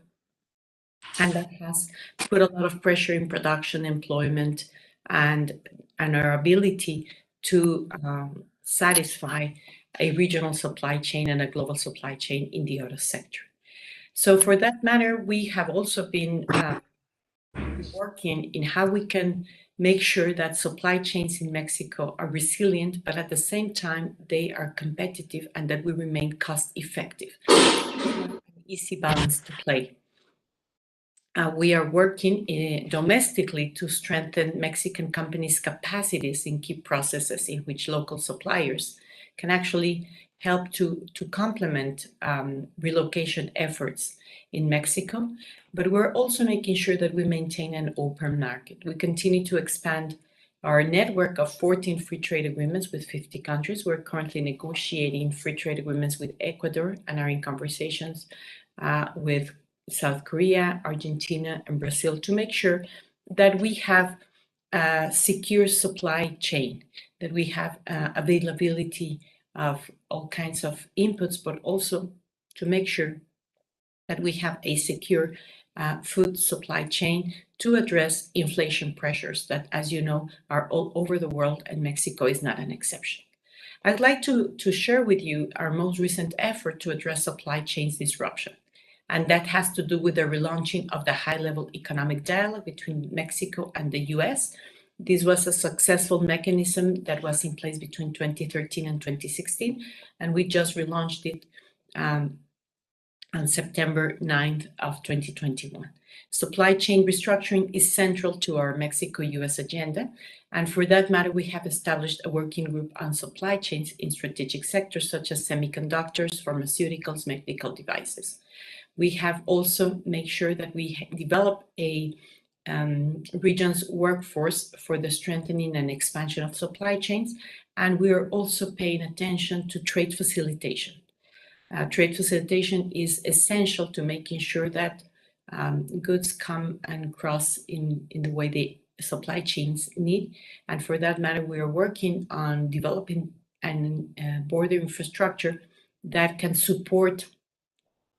And that has put a lot of pressure in production, employment, and our ability to satisfy a regional supply chain and a global supply chain in the auto sector. So for that matter, we have also been working in how we can make sure that supply chains in Mexico are resilient, but at the same time, they are competitive and that we remain cost effective. An easy balance to play. We are working domestically to strengthen Mexican companies' capacities in key processes in which local suppliers can actually help to complement relocation efforts in Mexico. But we're also making sure that we maintain an open market. We continue to expand our network of 14 free trade agreements with 50 countries. We're currently negotiating free trade agreements with Ecuador and are in conversations with South Korea, Argentina, and Brazil to make sure that we have a secure supply chain, that we have availability of all kinds of inputs, but also to make sure that we have a secure food supply chain to address inflation pressures that, as you know, are all over the world, and Mexico is not an exception. I'd like to share with you our most recent effort to address supply chains disruption. and that has to do with the relaunching of the high-level economic dialogue between Mexico and the US. This was a successful mechanism that was in place between 2013 and 2016, and we just relaunched it on September 9th of 2021. Supply chain restructuring is central to our Mexico-US agenda, and for that matter, we have established a working group on supply chains in strategic sectors such as semiconductors, pharmaceuticals, medical devices. We have also made sure that we develop a region's workforce for the strengthening and expansion of supply chains, and we are also paying attention to trade facilitation. Trade facilitation is essential to making sure that goods come and cross in the way the supply chains need. And for that matter, we are working on developing an border infrastructure that can support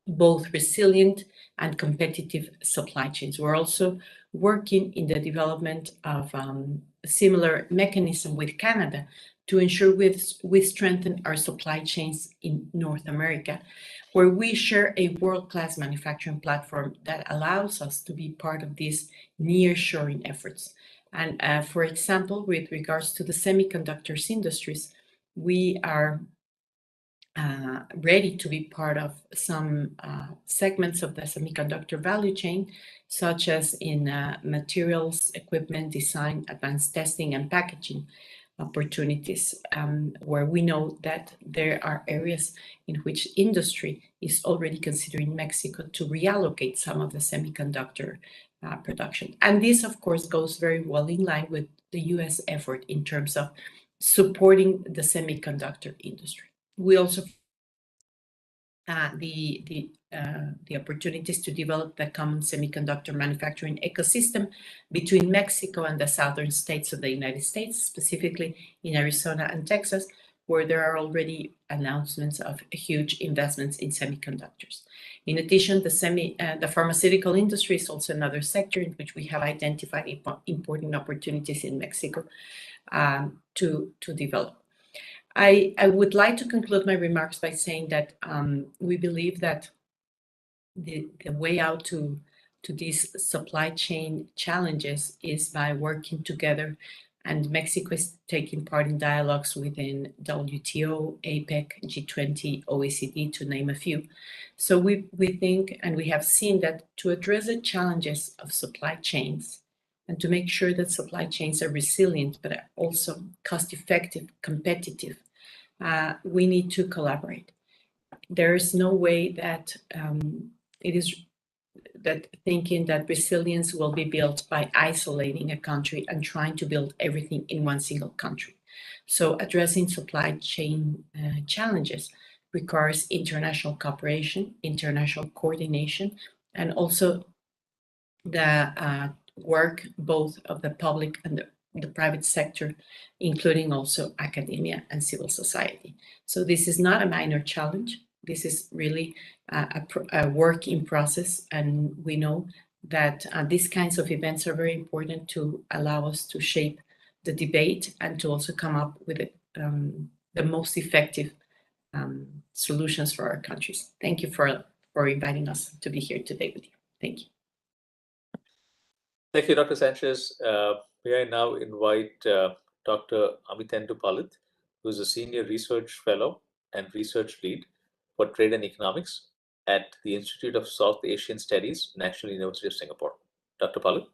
both resilient and competitive supply chains. We're also working in the development of a similar mechanism with Canada to ensure we strengthen our supply chains in North America, where we share a world-class manufacturing platform that allows us to be part of these nearshoring efforts. And for example, with regards to the semiconductors industries, we are ready to be part of some segments of the semiconductor value chain, such as in materials, equipment, design, advanced testing, and packaging opportunities, where we know that there are areas in which industry is already considering Mexico to reallocate some of the semiconductor production. And this, of course, goes very well in line with the US effort in terms of supporting the semiconductor industry. We also the opportunities to develop the common semiconductor manufacturing ecosystem between Mexico and the southern states of the United States, specifically in Arizona and Texas, where there are already announcements of huge investments in semiconductors. In addition, the pharmaceutical industry is also another sector in which we have identified important opportunities in Mexico to develop. I would like to conclude my remarks by saying that we believe that the way out to these supply chain challenges is by working together, and Mexico is taking part in dialogues within WTO, APEC, G20, OECD, to name a few. So we think, and we have seen, that to address the challenges of supply chains and to make sure that supply chains are resilient but also cost-effective, competitive, we need to collaborate. There is no way that thinking that resilience will be built by isolating a country and trying to build everything in one single country. So addressing supply chain challenges requires international cooperation, international coordination, and also the work both of the public and the private sector, including also academia and civil society. So this is not a minor challenge. This is really a work in process, and we know that these kinds of events are very important to allow us to shape the debate and to also come up with the most effective solutions for our countries. Thank you for inviting us to be here today with you. Thank you. Thank you, Dr. Sanchez. May I now invite Dr. Amitendu Palit, who is a Senior Research Fellow and Research Lead for Trade and Economics at the Institute of South Asian Studies, National University of Singapore. Dr. Palit.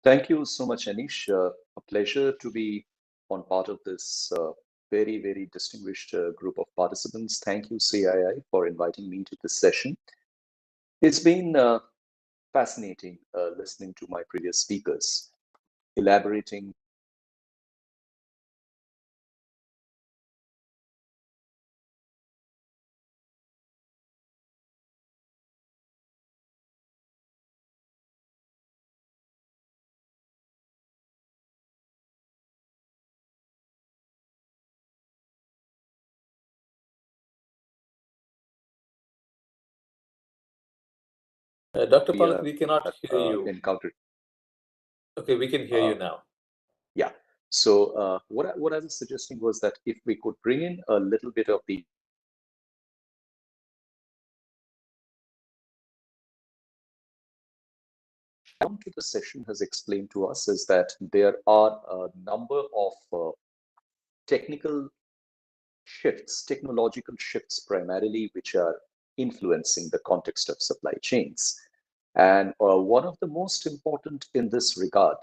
Thank you so much, Anish. A pleasure to be on part of this very, very distinguished group of participants. Thank you, CII, for inviting me to this session. It's been fascinating listening to my previous speakers, elaborating Dr. Palit, we cannot hear you. Encountered. Okay, we can hear you now. Yeah. So what I was suggesting was that if we could bring in a little bit of the Come to the session has explained to us is that there are a number of technological shifts primarily, which are influencing the context of supply chains. And one of the most important in this regard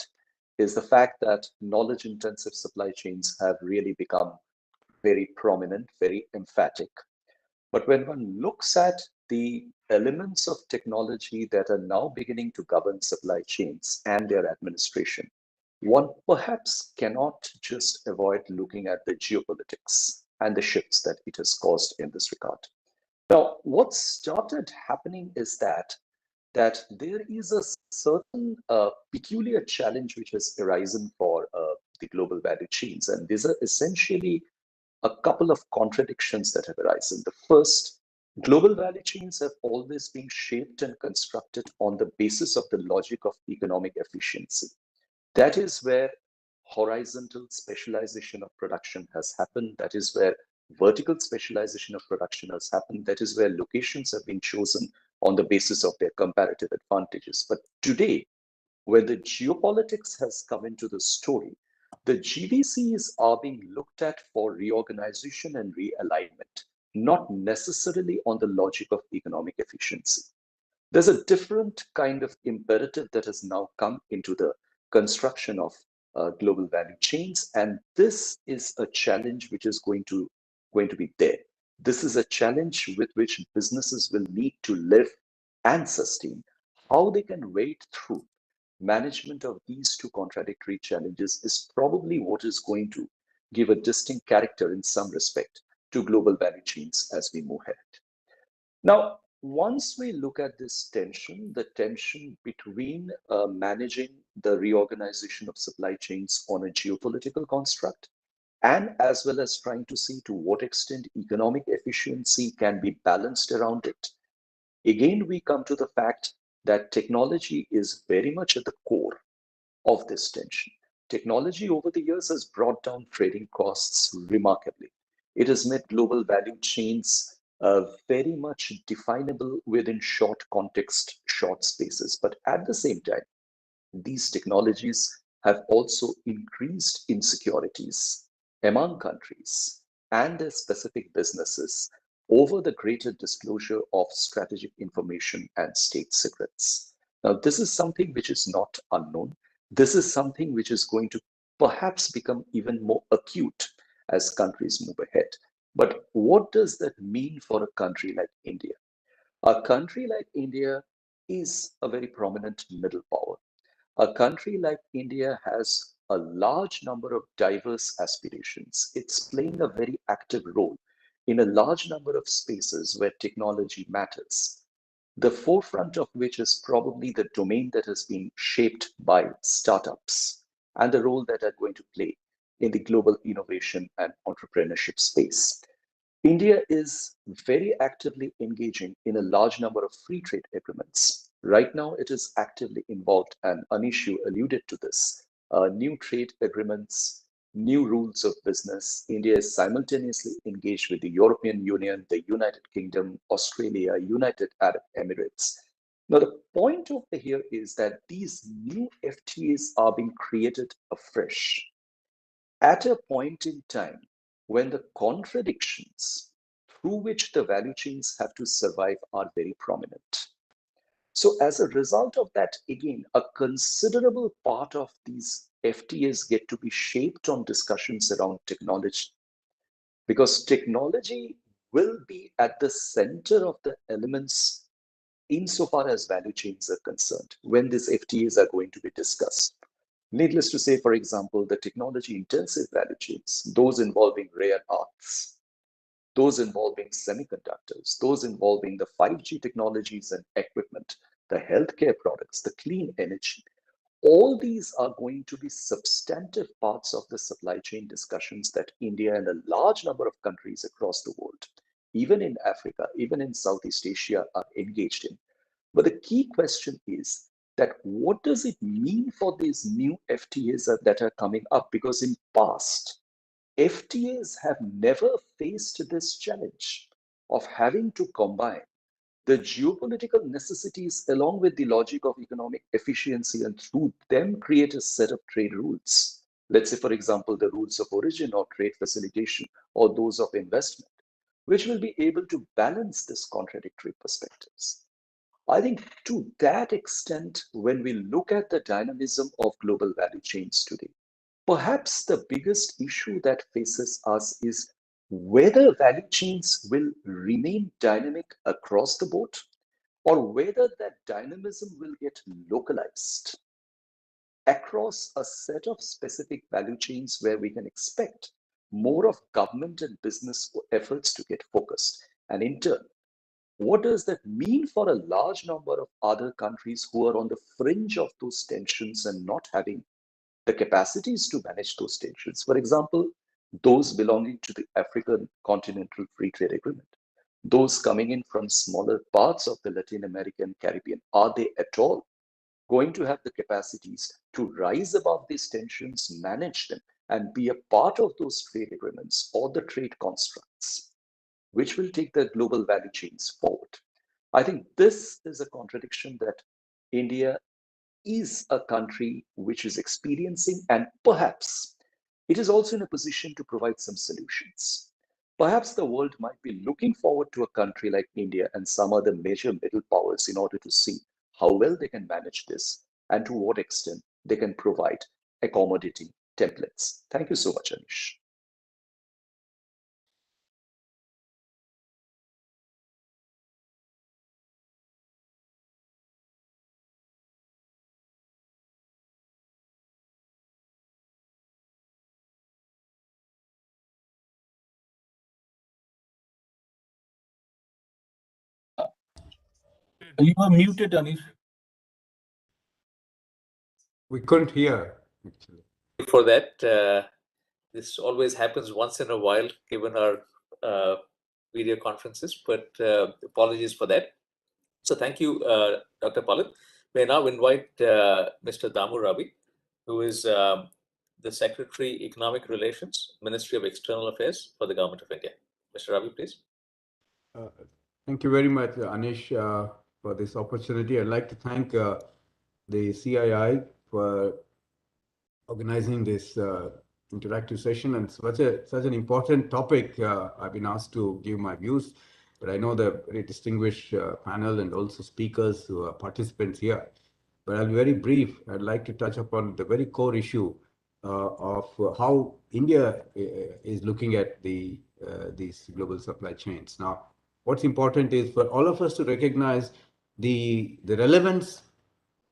is the fact that knowledge-intensive supply chains have really become very prominent, very emphatic. But when one looks at the elements of technology that are now beginning to govern supply chains and their administration, one perhaps cannot just avoid looking at the geopolitics and the shifts that it has caused in this regard. Now, what started happening is that there is a certain peculiar challenge which has arisen for the global value chains, and these are essentially a couple of contradictions that have arisen. The first, global value chains have always been shaped and constructed on the basis of the logic of economic efficiency. That is where horizontal specialization of production has happened. That is where vertical specialization of production has happened. That is where locations have been chosen on the basis of their comparative advantages. But today, when the geopolitics has come into the story, the GVCs are being looked at for reorganization and realignment, not necessarily on the logic of economic efficiency. There's a different kind of imperative that has now come into the construction of global value chains, and this is a challenge which is going to be there. This is a challenge with which businesses will need to live and sustain. How they can wade through management of these two contradictory challenges is probably what is going to give a distinct character in some respect to global value chains as we move ahead. Now, once we look at this tension, the tension between managing the reorganization of supply chains on a geopolitical construct, and as well as trying to see to what extent economic efficiency can be balanced around it, again, we come to the fact that technology is very much at the core of this tension. Technology over the years has brought down trading costs remarkably. It has made global value chains very much definable within short context, short spaces. But at the same time, these technologies have also increased insecurities among countries and their specific businesses over the greater disclosure of strategic information and state secrets. Now, this is something which is not unknown. This is something which is going to perhaps become even more acute as countries move ahead. But what does that mean for a country like India? A country like India is a very prominent middle power. A country like India has a large number of diverse aspirations. It's playing a very active role in a large number of spaces where technology matters, the forefront of which is probably the domain that has been shaped by startups and the role that are going to play in the global innovation and entrepreneurship space. India is very actively engaging in a large number of free trade agreements. Right now, it is actively involved, and Anishu alluded to this, new trade agreements, new rules of business. India is simultaneously engaged with the European Union, the United Kingdom, Australia, United Arab Emirates. Now, the point over here is that these new FTAs are being created afresh at a point in time when the contradictions through which the value chains have to survive are very prominent. So as a result of that, again, a considerable part of these FTAs get to be shaped on discussions around technology, because technology will be at the center of the elements insofar as value chains are concerned when these FTAs are going to be discussed. Needless to say, for example, the technology-intensive value chains, those involving rare earths, those involving semiconductors, those involving the 5G technologies and equipment, the healthcare products, the clean energy, all these are going to be substantive parts of the supply chain discussions that India and a large number of countries across the world, even in Africa, even in Southeast Asia, are engaged in. But the key question is that what does it mean for these new FTAs that are coming up? Because in past, FTAs have never faced this challenge of having to combine the geopolitical necessities along with the logic of economic efficiency and through them create a set of trade rules. Let's say, for example, the rules of origin or trade facilitation or those of investment, which will be able to balance this contradictory perspectives. I think to that extent, when we look at the dynamism of global value chains today, perhaps the biggest issue that faces us is whether value chains will remain dynamic across the board or whether that dynamism will get localized across a set of specific value chains where we can expect more of government and business efforts to get focused. And in turn, what does that mean for a large number of other countries who are on the fringe of those tensions and not having the capacities to manage those tensions? For example, those belonging to the African Continental Free Trade Agreement, those coming in from smaller parts of the Latin American, Caribbean, are they at all going to have the capacities to rise above these tensions, manage them, and be a part of those trade agreements or the trade constructs, which will take the global value chains forward? I think this is a contradiction that India is a country which is experiencing, and perhaps it is also in a position to provide some solutions. Perhaps the world might be looking forward to a country like India and some other major middle powers in order to see how well they can manage this and to what extent they can provide accommodating templates. Thank you so much, Anish. You were muted, Anish. We couldn't hear, actually. For that, this always happens once in a while, given our video conferences, but apologies for that. So thank you, Dr. Palit. May I now invite Mr. Damu Ravi, who is the Secretary, Economic Relations, Ministry of External Affairs for the Government of India. Mr. Ravi, please. Thank you very much, Anish, for this opportunity. I'd like to thank the CII for organizing this interactive session, and such an important topic. I've been asked to give my views, but I know the very distinguished panel and also speakers who are participants here. But I'll be very brief. I'd like to touch upon the very core issue of how India is looking at these global supply chains. Now, what's important is for all of us to recognize the relevance,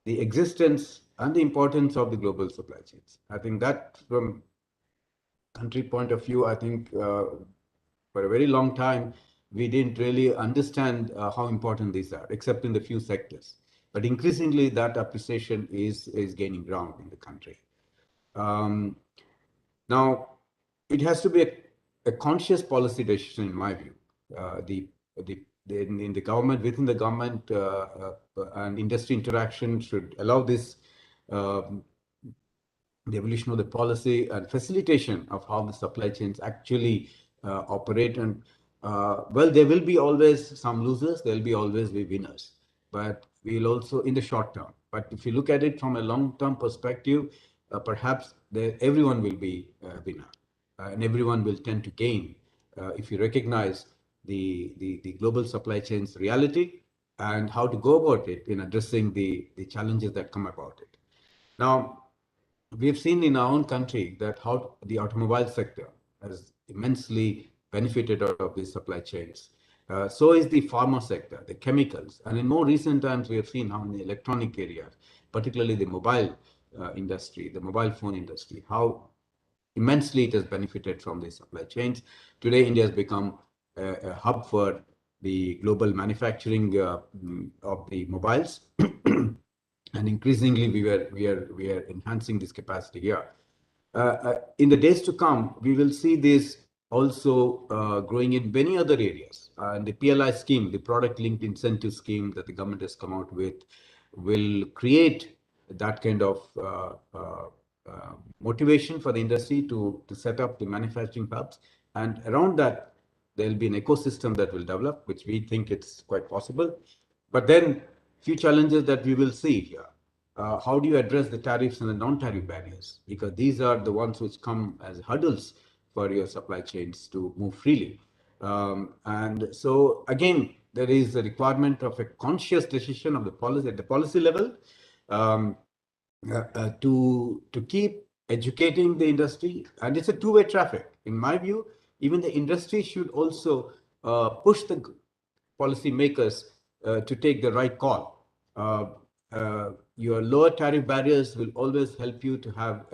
the existence, and the importance of the global supply chains. I think that from country point of view, I think for a very long time, we didn't really understand how important these are, except in the few sectors. But increasingly, that appreciation is gaining ground in the country. Now, it has to be a conscious policy decision, in my view. In the government, within the government, and industry interaction should allow this, the evolution of the policy and facilitation of how the supply chains actually operate. And well, there will be always some losers, there will be always be winners, but we'll also in the short term. But if you look at it from a long-term perspective, perhaps everyone will be a winner, and everyone will tend to gain if you recognize the global supply chains reality and how to go about it in addressing the challenges that come about it. Now, we've seen in our own country that how the automobile sector has immensely benefited out of these supply chains. So is the pharma sector, the chemicals, and in more recent times we have seen how in the electronic area, particularly the mobile industry, the mobile phone industry, how immensely it has benefited from these supply chains. Today, India has become a hub for the global manufacturing of the mobiles, and increasingly we are enhancing this capacity here. In the days to come, we will see this also growing in many other areas. And the PLI scheme, the product linked incentive scheme that the government has come out with, will create that kind of motivation for the industry to set up the manufacturing hubs. And around that, there'll be an ecosystem that will develop, which we think it's quite possible. But then few challenges that we will see here. How do you address the tariffs and the non-tariff barriers? Because these are the ones which come as hurdles for your supply chains to move freely. And so again, there is a requirement of a conscious decision of the policy at the policy level to keep educating the industry, and it's a two-way traffic. In my view, even the industry should also push the policy makers to take the right call. Your lower tariff barriers will always help you to have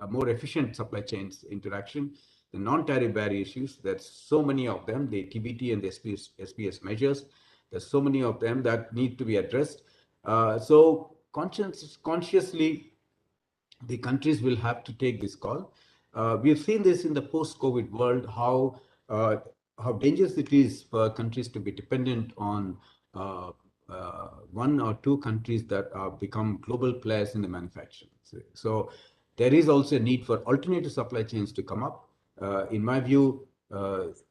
a more efficient supply chains interaction. The non-tariff barrier issues, there's so many of them, the TBT and the SPS measures, there's so many of them that need to be addressed. So consciously, the countries will have to take this call. We've seen this in the post-COVID world, how dangerous it is for countries to be dependent on one or two countries that have become global players in the manufacturing. So there is also a need for alternative supply chains to come up. In my view,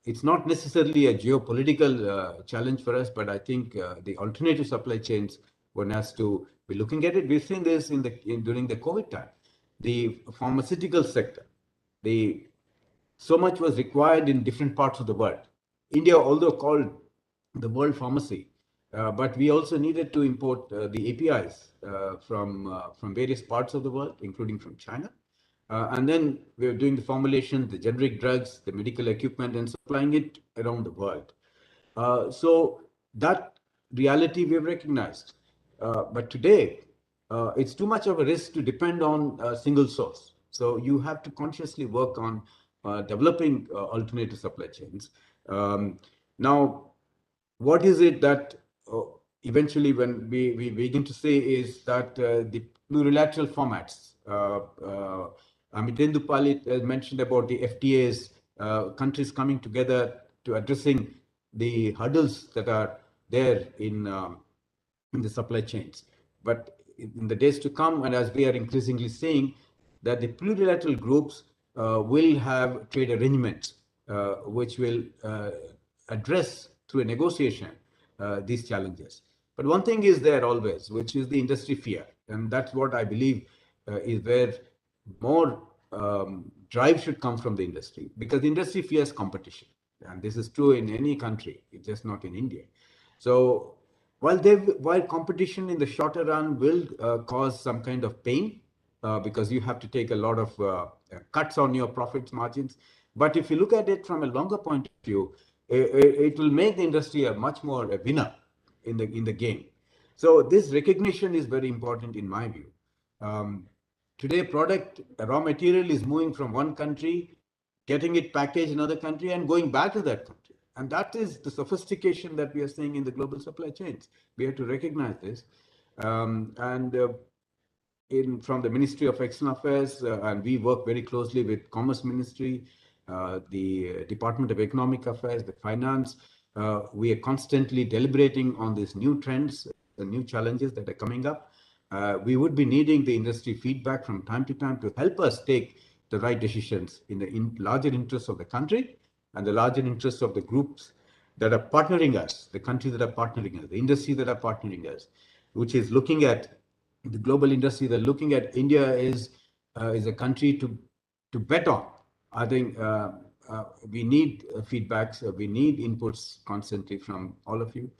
it's not necessarily a geopolitical challenge for us, but I think the alternative supply chains, one has to be looking at it. We've seen this during the COVID time. The pharmaceutical sector, so much was required in different parts of the world. India, although called the world pharmacy, but we also needed to import the APIs from various parts of the world, including from China. And then we were doing the formulation, the generic drugs, the medical equipment, and supplying it around the world. So that reality we have recognized. But today, it's too much of a risk to depend on a single source. So you have to consciously work on developing alternative supply chains. Now, what is it that eventually when we begin to say is that the plurilateral formats, Amit Dupali mentioned about the FTAs, countries coming together to addressing the hurdles that are there in the supply chains. But in the days to come, and as we are increasingly seeing, that the plurilateral groups will have trade arrangements which will address through a negotiation these challenges. But one thing is there always, which is the industry fear. And that's what I believe is where more drive should come from the industry, because the industry fears competition. And this is true in any country, it's just not in India. So while competition in the shorter run will cause some kind of pain, because you have to take a lot of cuts on your profits margins. But if you look at it from a longer point of view, it will make the industry a much more a winner in the game. So this recognition is very important in my view. Today, raw material is moving from one country, getting it packaged in another country, and going back to that country. And that is the sophistication that we are seeing in the global supply chains. We have to recognize this. From the Ministry of External Affairs, and we work very closely with Commerce Ministry, the Department of Economic Affairs, the Finance. We are constantly deliberating on these new trends, the new challenges that are coming up. We would be needing the industry feedback from time to time to help us take the right decisions in the larger interests of the country and the larger interests of the groups that are partnering us, the countries that are partnering us, the industry that are partnering us, which is looking at the global industry. They're looking at India is a country to bet on. I think we need feedbacks, we need inputs constantly from all of you.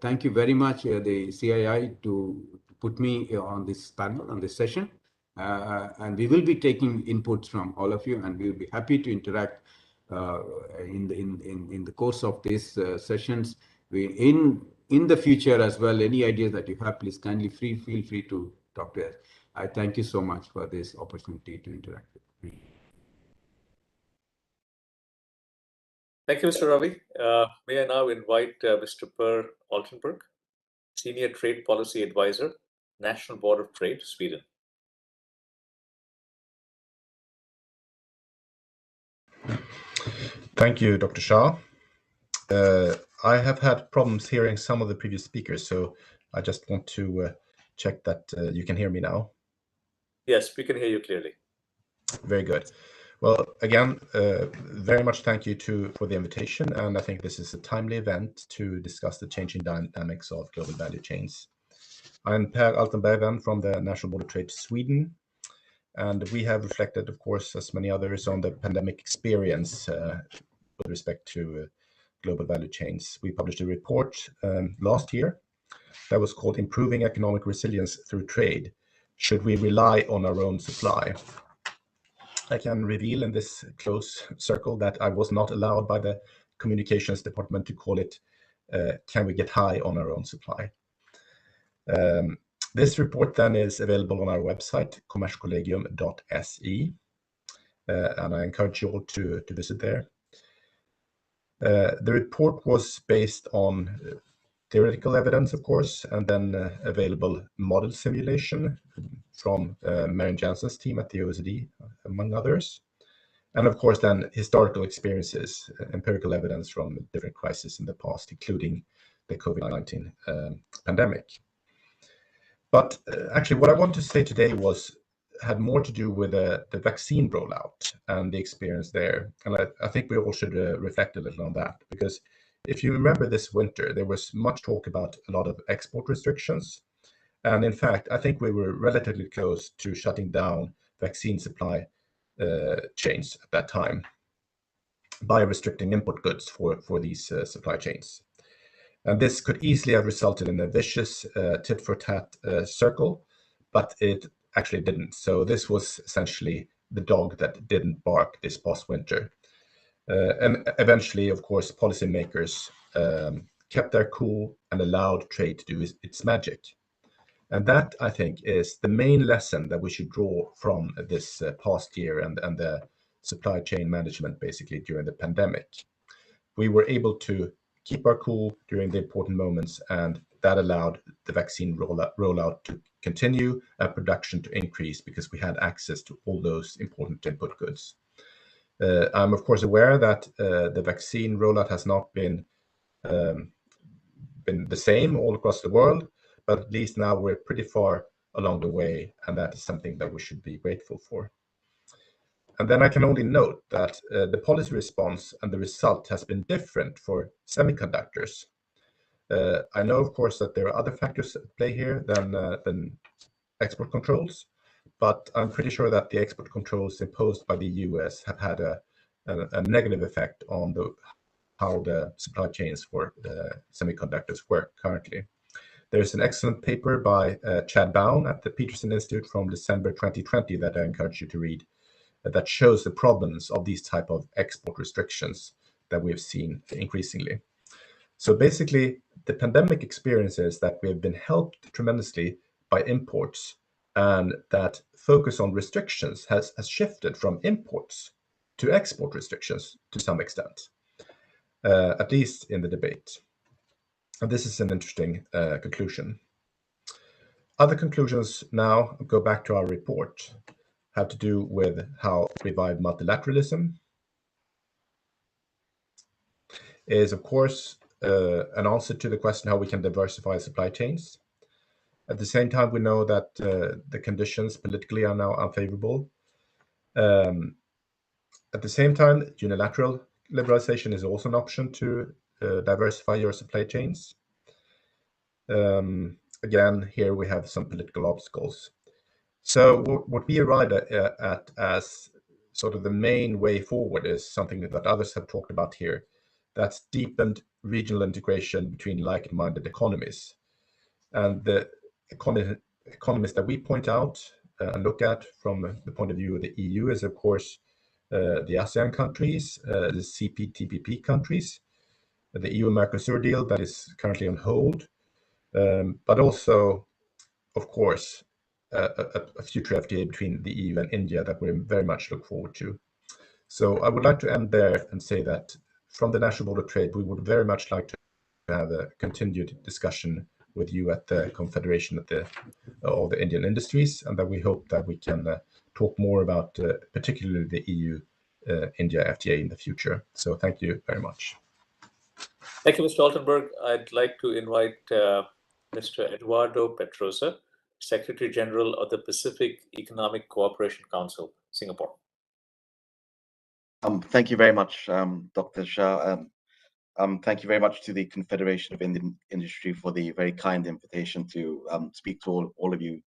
Thank you very much, the CII, to put me on this panel, on this session. And we will be taking inputs from all of you, and we will be happy to interact in the course of these sessions. In the future as well, any ideas that you have, please kindly feel free to talk to us. I thank you so much for this opportunity to interact with me. Thank you, Mr. Ravi. May I now invite Mr. Per Altenberg, Senior Trade Policy Advisor, National Board of Trade, Sweden. Thank you, Dr. Shah. I have had problems hearing some of the previous speakers, so I just want to check that you can hear me now. Yes, we can hear you clearly. Very good. Well, again, very much thank you for the invitation, and I think this is a timely event to discuss the changing dynamics of global value chains. I'm Per Altenberg from the National Board of Trade Sweden, and we have reflected, of course, as many others, on the pandemic experience with respect to global value chains. We published a report last year that was called Improving Economic Resilience Through Trade. Should we rely on our own supply? I can reveal in this close circle that I was not allowed by the communications department to call it Can we get high on our own supply? This report then is available on our website, kommerskollegium.se, and I encourage you all to visit there. The report was based on theoretical evidence, of course, and then available model simulation from Marion Jensen's team at the Oecd, among others. And of course, then historical experiences, empirical evidence from different crises in the past, including the COVID-19 pandemic. But actually, what I want to say today had more to do with the vaccine rollout and the experience there. And I think we all should reflect a little on that, because if you remember this winter, there was much talk about a lot of export restrictions. And in fact, I think we were relatively close to shutting down vaccine supply chains at that time by restricting import goods for these supply chains. And this could easily have resulted in a vicious tit-for-tat circle, but it actually didn't. So this was essentially the dog that didn't bark this past winter. And eventually, of course, policymakers kept their cool and allowed trade to do its magic. And that, I think, is the main lesson that we should draw from this past year and the supply chain management, basically, during the pandemic. We were able to keep our cool during the important moments, and that allowed the vaccine rollout to continue and production to increase because we had access to all those important input goods. I'm of course aware that the vaccine rollout has not been the same all across the world, but at least now we're pretty far along the way, and that is something that we should be grateful for. And then I can only note that the policy response and the result has been different for semiconductors. I know, of course, that there are other factors at play here than export controls, but I'm pretty sure that the export controls imposed by the US have had a negative effect on how the supply chains for semiconductors work currently. There's an excellent paper by Chad Bown at the Peterson Institute from December 2020 that I encourage you to read, that shows the problems of these type of export restrictions that we have seen increasingly. So basically, the pandemic experiences that we have been helped tremendously by imports, and that focus on restrictions has shifted from imports to export restrictions to some extent, at least in the debate. And this is an interesting conclusion. Other conclusions now go back to our report, have to do with how revived multilateralism is, of course, an answer to the question how we can diversify supply chains. At the same time, we know that the conditions politically are now unfavorable. At the same time, unilateral liberalization is also an option to diversify your supply chains. Again, here we have some political obstacles. So what we arrived at as sort of the main way forward is something that others have talked about here. That's deepened regional integration between like-minded economies. And the economies that we point out and look at from the point of view of the EU is, of course, the ASEAN countries, the CPTPP countries, the EU-Mercosur deal that is currently on hold, but also, of course, a future FTA between the EU and India that we very much look forward to. So I would like to end there and say that from the National Board of Trade, we would very much like to have a continued discussion with you at the Confederation of the Indian Industries, and that we hope that we can talk more about particularly the EU-India FTA in the future. So thank you very much. Thank you, Mr. Altenberg. I'd like to invite Mr. Eduardo Petrosa, Secretary General of the Pacific Economic Cooperation Council, Singapore. Thank you very much, Dr. Shah. Thank you very much to the Confederation of Indian Industry for the very kind invitation to speak to all of you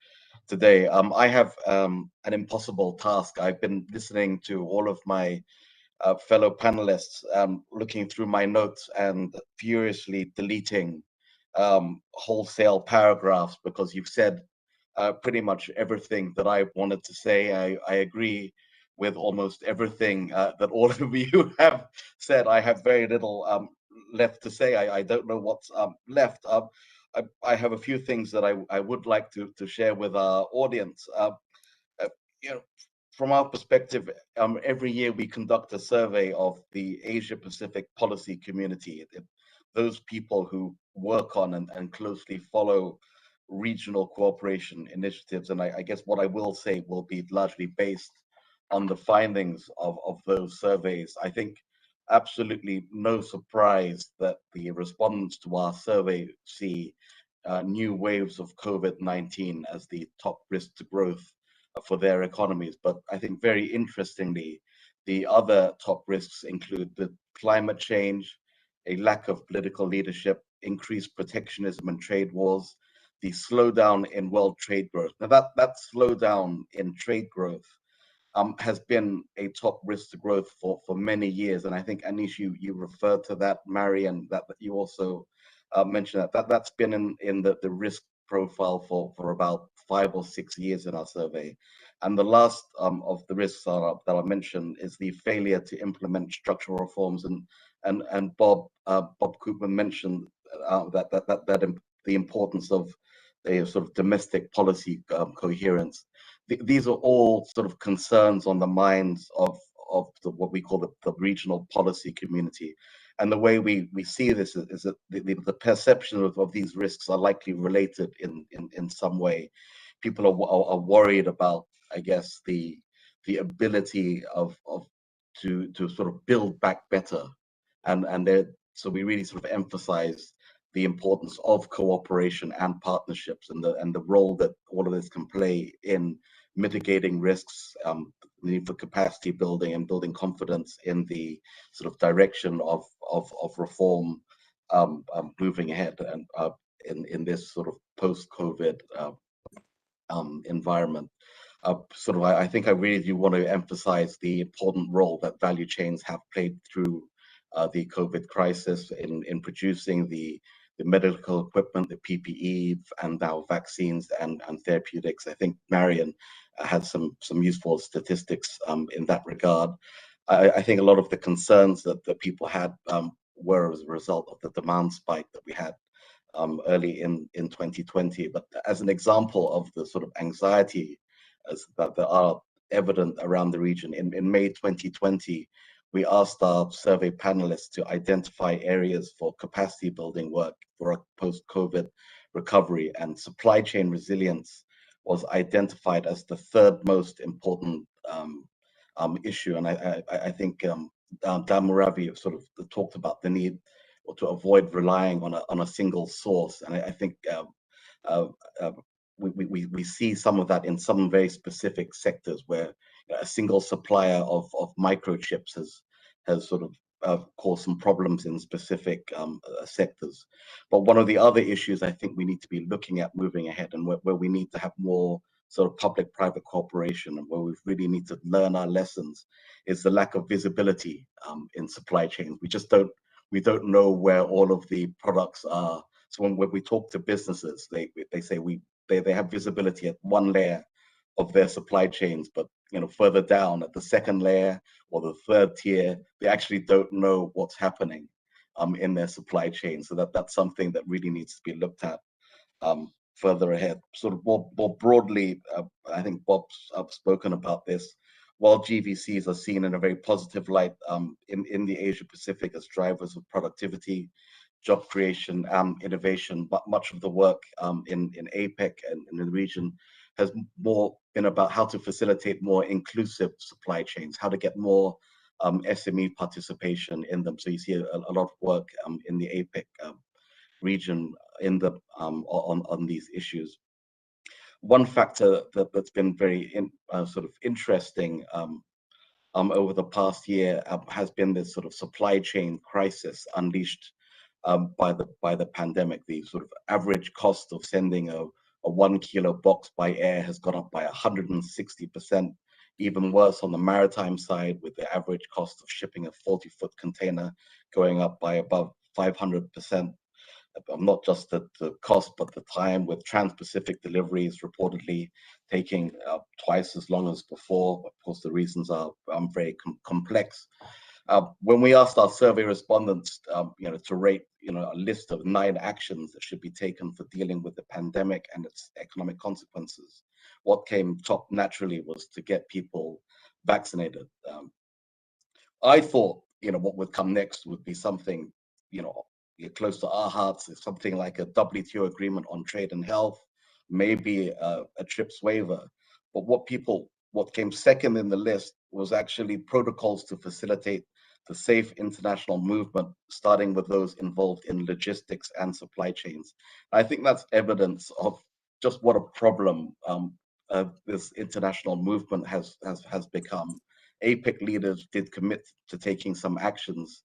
today. I have an impossible task. I've been listening to all of my fellow panelists, looking through my notes and furiously deleting wholesale paragraphs because you've said pretty much everything that I wanted to say. I agree with almost everything that all of you have said. I have very little left to say. I don't know what's left. I have a few things that I would like to share with our audience. You know, from our perspective, every year we conduct a survey of the Asia Pacific policy community. Those people who work on and closely follow regional cooperation initiatives. And I guess what I will say will be largely based on the findings of those surveys. I think absolutely no surprise that the respondents to our survey see new waves of COVID-19 as the top risk to growth for their economies. But I think very interestingly, the other top risks include the climate change, a lack of political leadership, increased protectionism and trade wars, the slowdown in world trade growth. Now that slowdown in trade growth has been a top risk to growth for many years. And I think, Anish, you referred to that, Marion, that you also mentioned that's been in the risk profile for about 5 or 6 years in our survey. And the last of the risks that I mentioned is the failure to implement structural reforms. And Bob Koopman mentioned that the importance of a sort of domestic policy coherence. These are all sort of concerns on the minds of what we call the regional policy community. And the way we see this is that the perception of these risks are likely related in some way. People are worried about, I guess, the ability to sort of build back better. So we really sort of emphasize the importance of cooperation and partnerships and the role that all of this can play in mitigating risks, the need for capacity building and building confidence in the sort of direction of reform moving ahead and in this sort of post-COVID environment. I think I really do want to emphasize the important role that value chains have played through the COVID crisis in producing the medical equipment, the PPE, and now vaccines and therapeutics. I think Marion had some useful statistics in that regard. I think a lot of the concerns that people had were as a result of the demand spike that we had early in 2020. But as an example of the sort of anxiety that are evident around the region, in May 2020, we asked our survey panelists to identify areas for capacity building work for a post-COVID recovery, and supply chain resilience was identified as the third most important issue. And I think Dan Muravi sort of talked about the need to avoid relying on a single source. And I think we see some of that in some very specific sectors where a single supplier of microchips has sort of caused some problems in specific sectors. But one of the other issues I think we need to be looking at moving ahead, and where we need to have more sort of public-private cooperation, and where we really need to learn our lessons, is the lack of visibility in supply chains. We don't know where all of the products are. So when we talk to businesses, they say they have visibility at one layer of their supply chains, but further down at the second layer or the third tier, they actually don't know what's happening in their supply chain. So that's something that really needs to be looked at further ahead. Sort of more broadly, I think Bob's spoken about this. While GVCs are seen in a very positive light in the Asia Pacific as drivers of productivity, job creation, innovation, but much of the work in APEC and in the region has more been about how to facilitate more inclusive supply chains, how to get more SME participation in them. So you see a lot of work in the APEC region on these issues. One factor that's been very sort of interesting over the past year has been this sort of supply chain crisis unleashed by the pandemic. The sort of average cost of sending a 1 kilo box by air has gone up by 160%. Even worse on the maritime side, with the average cost of shipping a 40-foot container going up by above 500%. Not just the cost, but the time, with trans-Pacific deliveries reportedly taking twice as long as before. Of course, the reasons are very complex. When we asked our survey respondents, to rate, a list of 9 actions that should be taken for dealing with the pandemic and its economic consequences, what came top naturally was to get people vaccinated. I thought, what would come next would be something, close to our hearts, is something like a WTO agreement on trade and health, maybe a TRIPS waiver. But what came second in the list was actually protocols to facilitate the safe international movement, starting with those involved in logistics and supply chains. I think that's evidence of just what a problem this international movement has become. APEC leaders did commit to taking some actions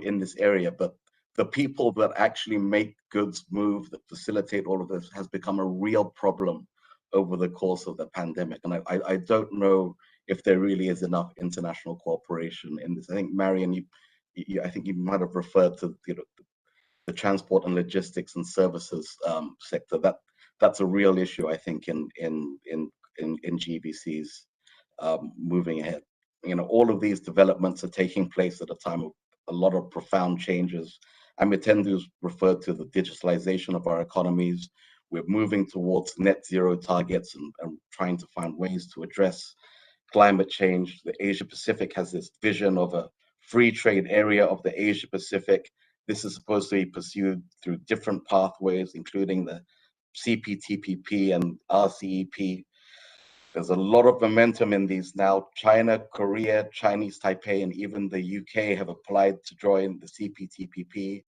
in this area, but the people that actually make goods move, that facilitate all of this, has become a real problem over the course of the pandemic. And I don't know if there really is enough international cooperation in this. I think, Marion, I think you might have referred to the transport and logistics and services sector. That's a real issue, I think, in GVCs moving ahead. All of these developments are taking place at a time of a lot of profound changes. Amithendu's referred to the digitalization of our economies. We're moving towards net zero targets and trying to find ways to address climate change. The Asia Pacific has this vision of a free trade area of the Asia Pacific. This is supposed to be pursued through different pathways, including the CPTPP and RCEP. There's a lot of momentum in these now. China, Korea, Chinese Taipei, and even the UK have applied to join the CPTPP.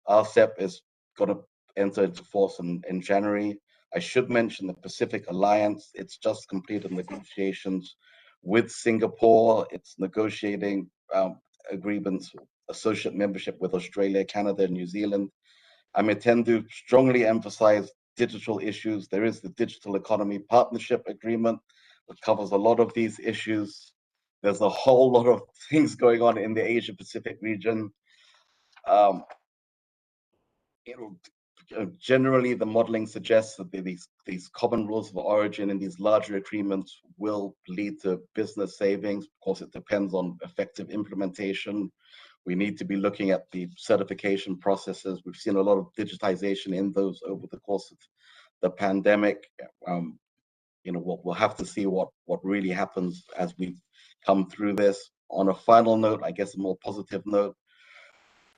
RCEP is going to enter into force in January. I should mention the Pacific Alliance. It's just completed negotiations with Singapore. It's negotiating agreements, associate membership with Australia, Canada, and New Zealand. Amithendu strongly emphasized digital issues. There is the Digital Economy Partnership Agreement, which covers a lot of these issues. There's a whole lot of things going on in the Asia Pacific region. Generally, the modeling suggests that these common rules of origin and these larger agreements will lead to business savings. Of course, it depends on effective implementation. We need to be looking at the certification processes. We've seen a lot of digitization in those over the course of the pandemic. We'll have to see what really happens as we come through this. On a final note, I guess a more positive note,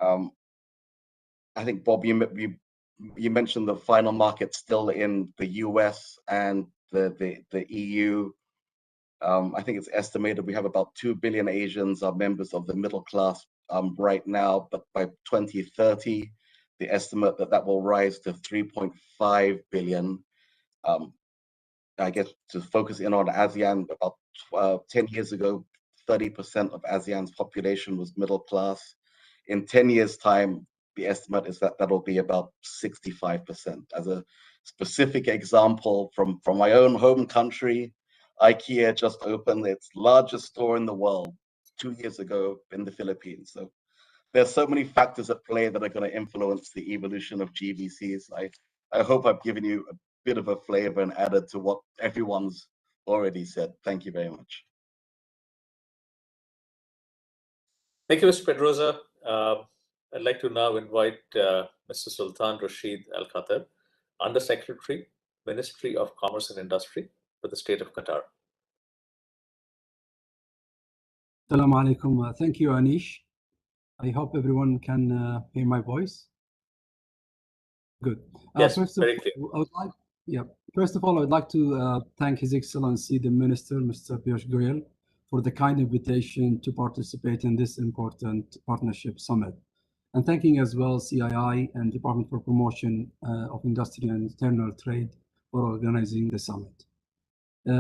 I think, Bob, you mentioned the final market still in the US and the EU. I think it's estimated we have about 2 billion Asians are members of the middle class right now, but by 2030, the estimate that will rise to 3.5 billion. I guess to focus in on ASEAN, about 10 years ago, 30% of ASEAN's population was middle class. In 10 years' time, the estimate is that that'll be about 65%. As a specific example from my own home country, IKEA just opened its largest store in the world 2 years ago in the Philippines. So there's so many factors at play that are going to influence the evolution of GVCs. I hope I've given you a bit of a flavor and added to what everyone's already said. Thank you very much. Thank you, Mr. Pedrosa. I'd like to now invite Mr. Sultan Rashid Al Khater, Undersecretary, Ministry of Commerce and Industry for the State of Qatar. Assalamu alaikum. Thank you, Anish. I hope everyone can hear my voice. Good. Yes, very clear. First of all, I'd like to thank His Excellency the Minister, Mr. Piyush Goyal, for the kind invitation to participate in this important partnership summit. And thanking as well CII and Department for Promotion of Industry and Internal Trade for organizing the summit.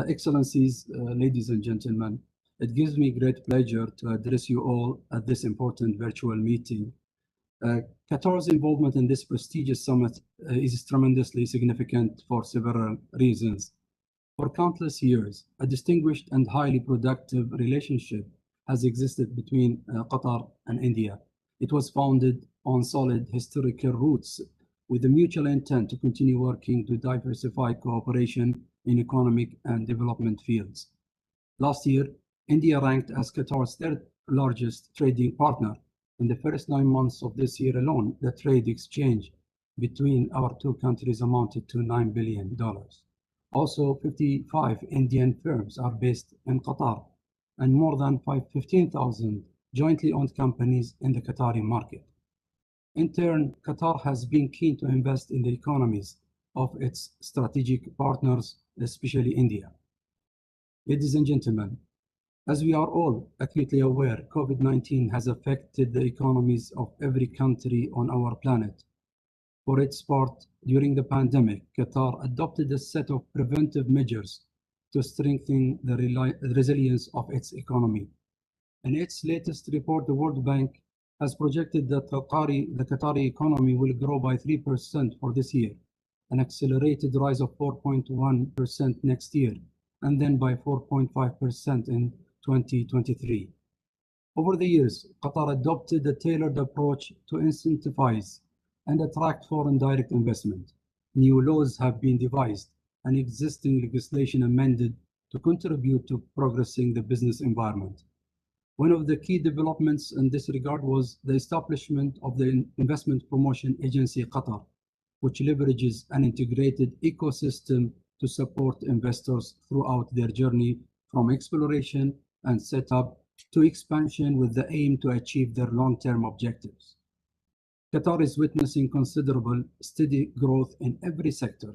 Excellencies, ladies and gentlemen, It gives me great pleasure to address you all at this important virtual meeting. Qatar's involvement in this prestigious summit is tremendously significant for several reasons. For countless years, a distinguished and highly productive relationship has existed between Qatar and India. It was founded on solid historical roots with the mutual intent to continue working to diversify cooperation in economic and development fields. Last year, India ranked as Qatar's third largest trading partner. In the first 9 months of this year alone, the trade exchange between our two countries amounted to $9 billion. Also, 55 Indian firms are based in Qatar, and more than 15,000 jointly owned companies in the Qatari market. In turn, Qatar has been keen to invest in the economies of its strategic partners, especially India. Ladies and gentlemen, as we are all acutely aware, COVID-19 has affected the economies of every country on our planet. For its part, during the pandemic, Qatar adopted a set of preventive measures to strengthen the resilience of its economy. In its latest report, the World Bank has projected that the Qatari economy will grow by 3% for this year, an accelerated rise of 4.1% next year, and then by 4.5% in 2023. Over the years, Qatar adopted a tailored approach to incentivize and attract foreign direct investment. New laws have been devised and existing legislation amended to contribute to progressing the business environment. One of the key developments in this regard was the establishment of the Investment Promotion Agency Qatar, which leverages an integrated ecosystem to support investors throughout their journey from exploration and setup to expansion with the aim to achieve their long-term objectives. Qatar is witnessing considerable steady growth in every sector,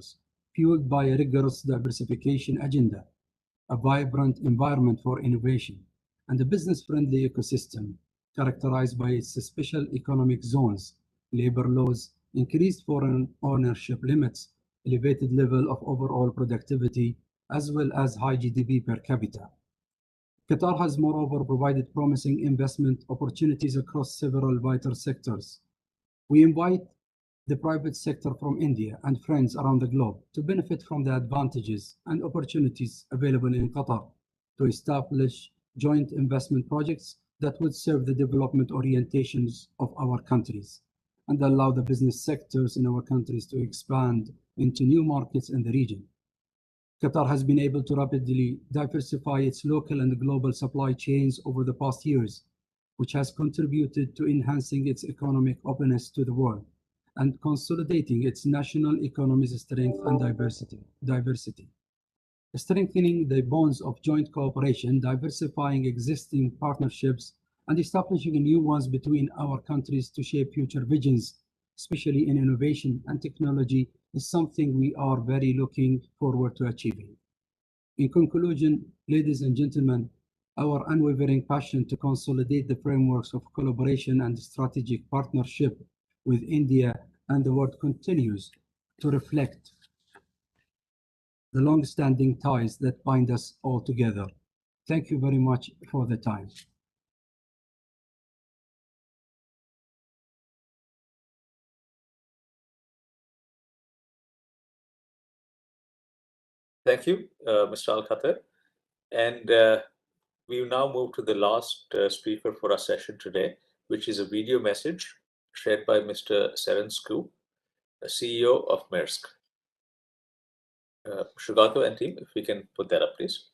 fueled by a rigorous diversification agenda, a vibrant environment for innovation, and a business-friendly ecosystem characterized by its special economic zones, labor laws, increased foreign ownership limits, elevated level of overall productivity, as well as high GDP per capita. Qatar has moreover provided promising investment opportunities across several vital sectors. We invite the private sector from India and friends around the globe to benefit from the advantages and opportunities available in Qatar to establish joint investment projects that would serve the development orientations of our countries and allow the business sectors in our countries to expand into new markets in the region. Qatar has been able to rapidly diversify its local and global supply chains over the past years, which has contributed to enhancing its economic openness to the world and consolidating its national economy's strength and diversity. Strengthening the bonds of joint cooperation, diversifying existing partnerships, and establishing new ones between our countries to shape future visions, especially in innovation and technology, is something we are very looking forward to achieving. In conclusion, ladies and gentlemen, our unwavering passion to consolidate the frameworks of collaboration and strategic partnership with India and the world continues to reflect the long-standing ties that bind us all together. Thank you very much for the time. Thank you, Mr. Al-Khater. And we now move to the last speaker for our session today, which is a video message shared by Mr. Seren Scoop, the CEO of Maersk. Shugato and team, if we can put that up, please.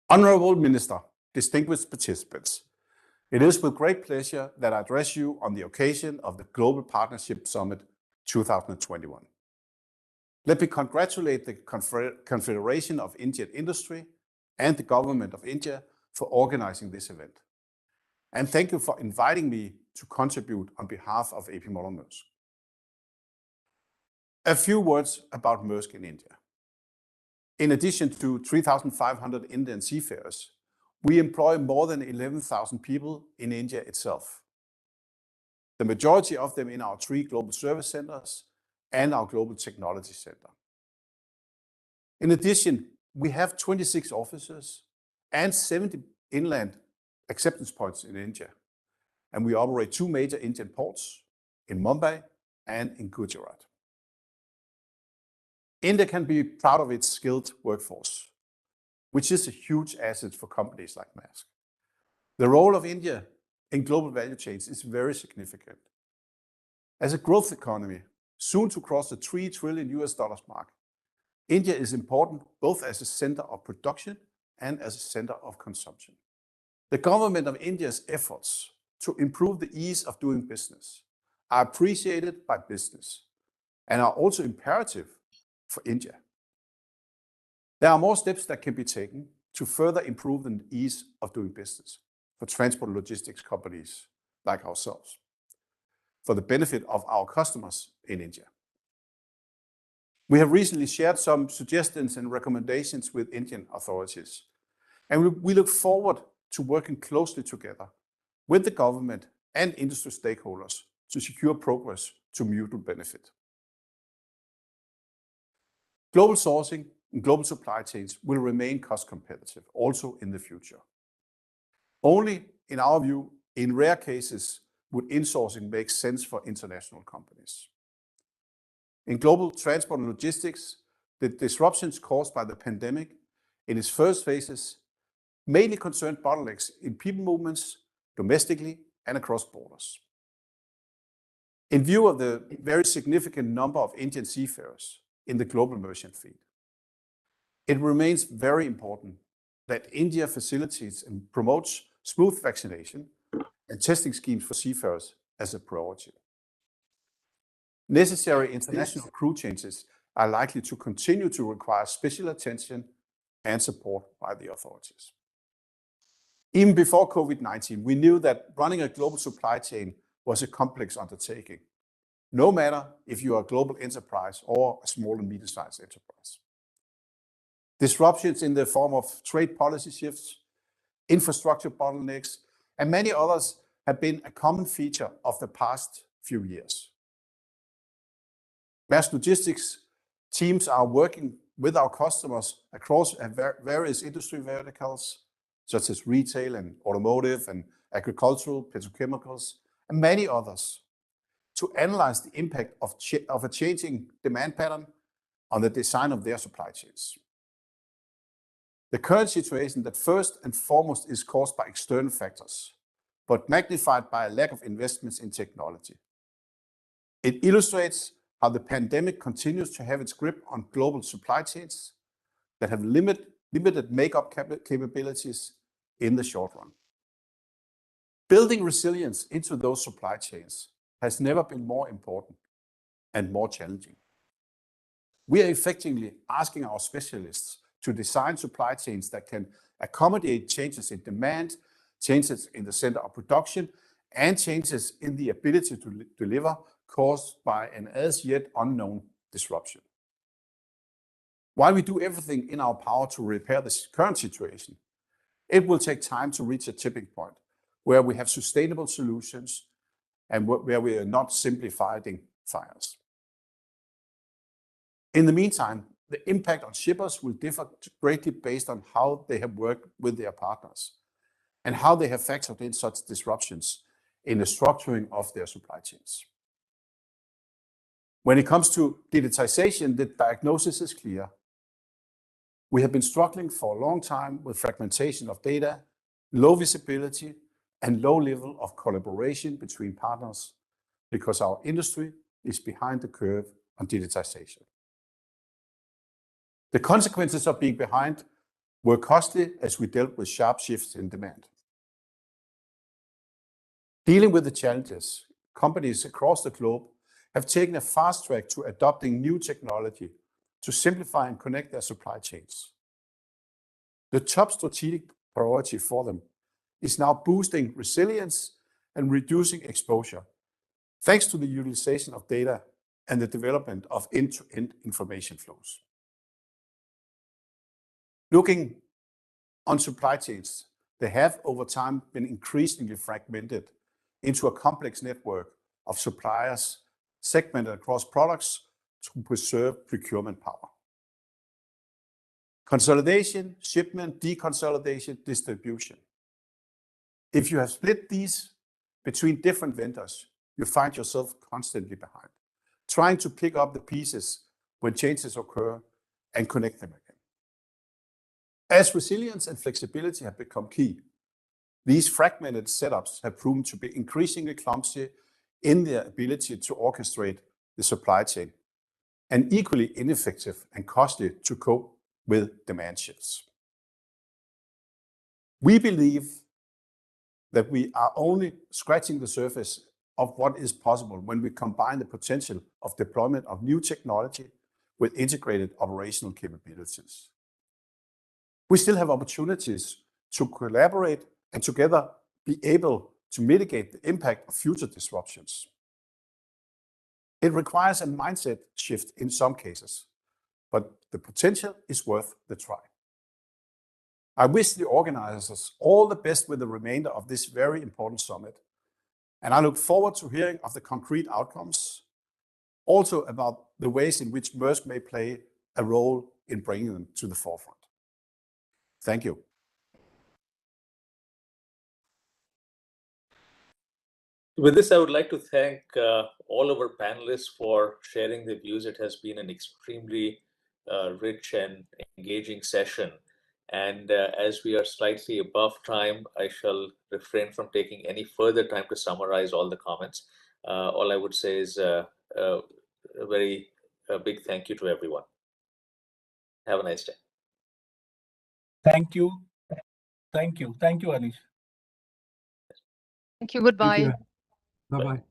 Honorable Minister, distinguished participants, it is with great pleasure that I address you on the occasion of the Global Partnership Summit 2021. Let me congratulate the Confederation of Indian Industry and the Government of India for organizing this event. And thank you for inviting me to contribute on behalf of AP Moller Maersk. A few words about Maersk in India. In addition to 3,500 Indian seafarers, we employ more than 11,000 people in India itself. The majority of them in our 3 global service centers and our global technology center. In addition, we have 26 offices and 70 inland acceptance points in India. And we operate 2 major Indian ports in Mumbai and in Gujarat. India can be proud of its skilled workforce, which is a huge asset for companies like Maersk. The role of India in global value chains is very significant. As a growth economy, soon to cross the $3 trillion mark, India is important both as a center of production and as a center of consumption. The government of India's efforts to improve the ease of doing business are appreciated by business and are also imperative for India. There are more steps that can be taken to further improve the ease of doing business for transport and logistics companies like ourselves, for the benefit of our customers in India. We have recently shared some suggestions and recommendations with Indian authorities, and we look forward to working closely together with the government and industry stakeholders to secure progress to mutual benefit. Global sourcing and global supply chains will remain cost competitive also in the future. Only, in our view, in rare cases, would insourcing make sense for international companies. In global transport and logistics, the disruptions caused by the pandemic in its first phases mainly concerned bottlenecks in people movements domestically and across borders. In view of the very significant number of Indian seafarers in the global merchant fleet, it remains very important that India facilitates and promotes smooth vaccination and testing schemes for seafarers as a priority. Necessary international crew changes are likely to continue to require special attention and support by the authorities. Even before COVID-19, we knew that running a global supply chain was a complex undertaking, no matter if you are a global enterprise or a small and medium-sized enterprise. Disruptions in the form of trade policy shifts, infrastructure bottlenecks, and many others have been a common feature of the past few years. Maersk Logistics teams are working with our customers across various industry verticals, such as retail and automotive and agricultural, petrochemicals, and many others, to analyze the impact of a changing demand pattern on the design of their supply chains. The current situation that first and foremost is caused by external factors, but magnified by a lack of investments in technology. It illustrates how the pandemic continues to have its grip on global supply chains that have limited makeup capabilities in the short run. Building resilience into those supply chains has never been more important and more challenging. We are effectively asking our specialists to design supply chains that can accommodate changes in demand, changes in the center of production, and changes in the ability to deliver caused by an as yet unknown disruption. While we do everything in our power to repair this current situation, it will take time to reach a tipping point where we have sustainable solutions and where we are not simply fighting fires. In the meantime, the impact on shippers will differ greatly based on how they have worked with their partners and how they have factored in such disruptions in the structuring of their supply chains. When it comes to digitization, the diagnosis is clear. We have been struggling for a long time with fragmentation of data, low visibility, and low level of collaboration between partners because our industry is behind the curve on digitization. The consequences of being behind were costly as we dealt with sharp shifts in demand. Dealing with the challenges, companies across the globe have taken a fast track to adopting new technology to simplify and connect their supply chains. The top strategic priority for them is now boosting resilience and reducing exposure, thanks to the utilization of data and the development of end-to-end information flows. Looking on supply chains, they have over time been increasingly fragmented into a complex network of suppliers segmented across products to preserve procurement power. Consolidation, shipment, deconsolidation, distribution. If you have split these between different vendors, you find yourself constantly behind, trying to pick up the pieces when changes occur and connect them again. As resilience and flexibility have become key, these fragmented setups have proven to be increasingly clumsy in their ability to orchestrate the supply chain, and equally ineffective and costly to cope with demand shifts. We believe that we are only scratching the surface of what is possible when we combine the potential of deployment of new technology with integrated operational capabilities. We still have opportunities to collaborate and together be able to mitigate the impact of future disruptions. It requires a mindset shift in some cases, but the potential is worth the try. I wish the organizers all the best with the remainder of this very important summit, and I look forward to hearing of the concrete outcomes, also about the ways in which Maersk may play a role in bringing them to the forefront. Thank you. With this, I would like to thank all of our panelists for sharing their views. It has been an extremely rich and engaging session. And as we are slightly above time, I shall refrain from taking any further time to summarize all the comments. All I would say is a very big thank you to everyone. Have a nice day. Thank you. Thank you. Thank you, Anish. Thank you. Goodbye. Bye-bye.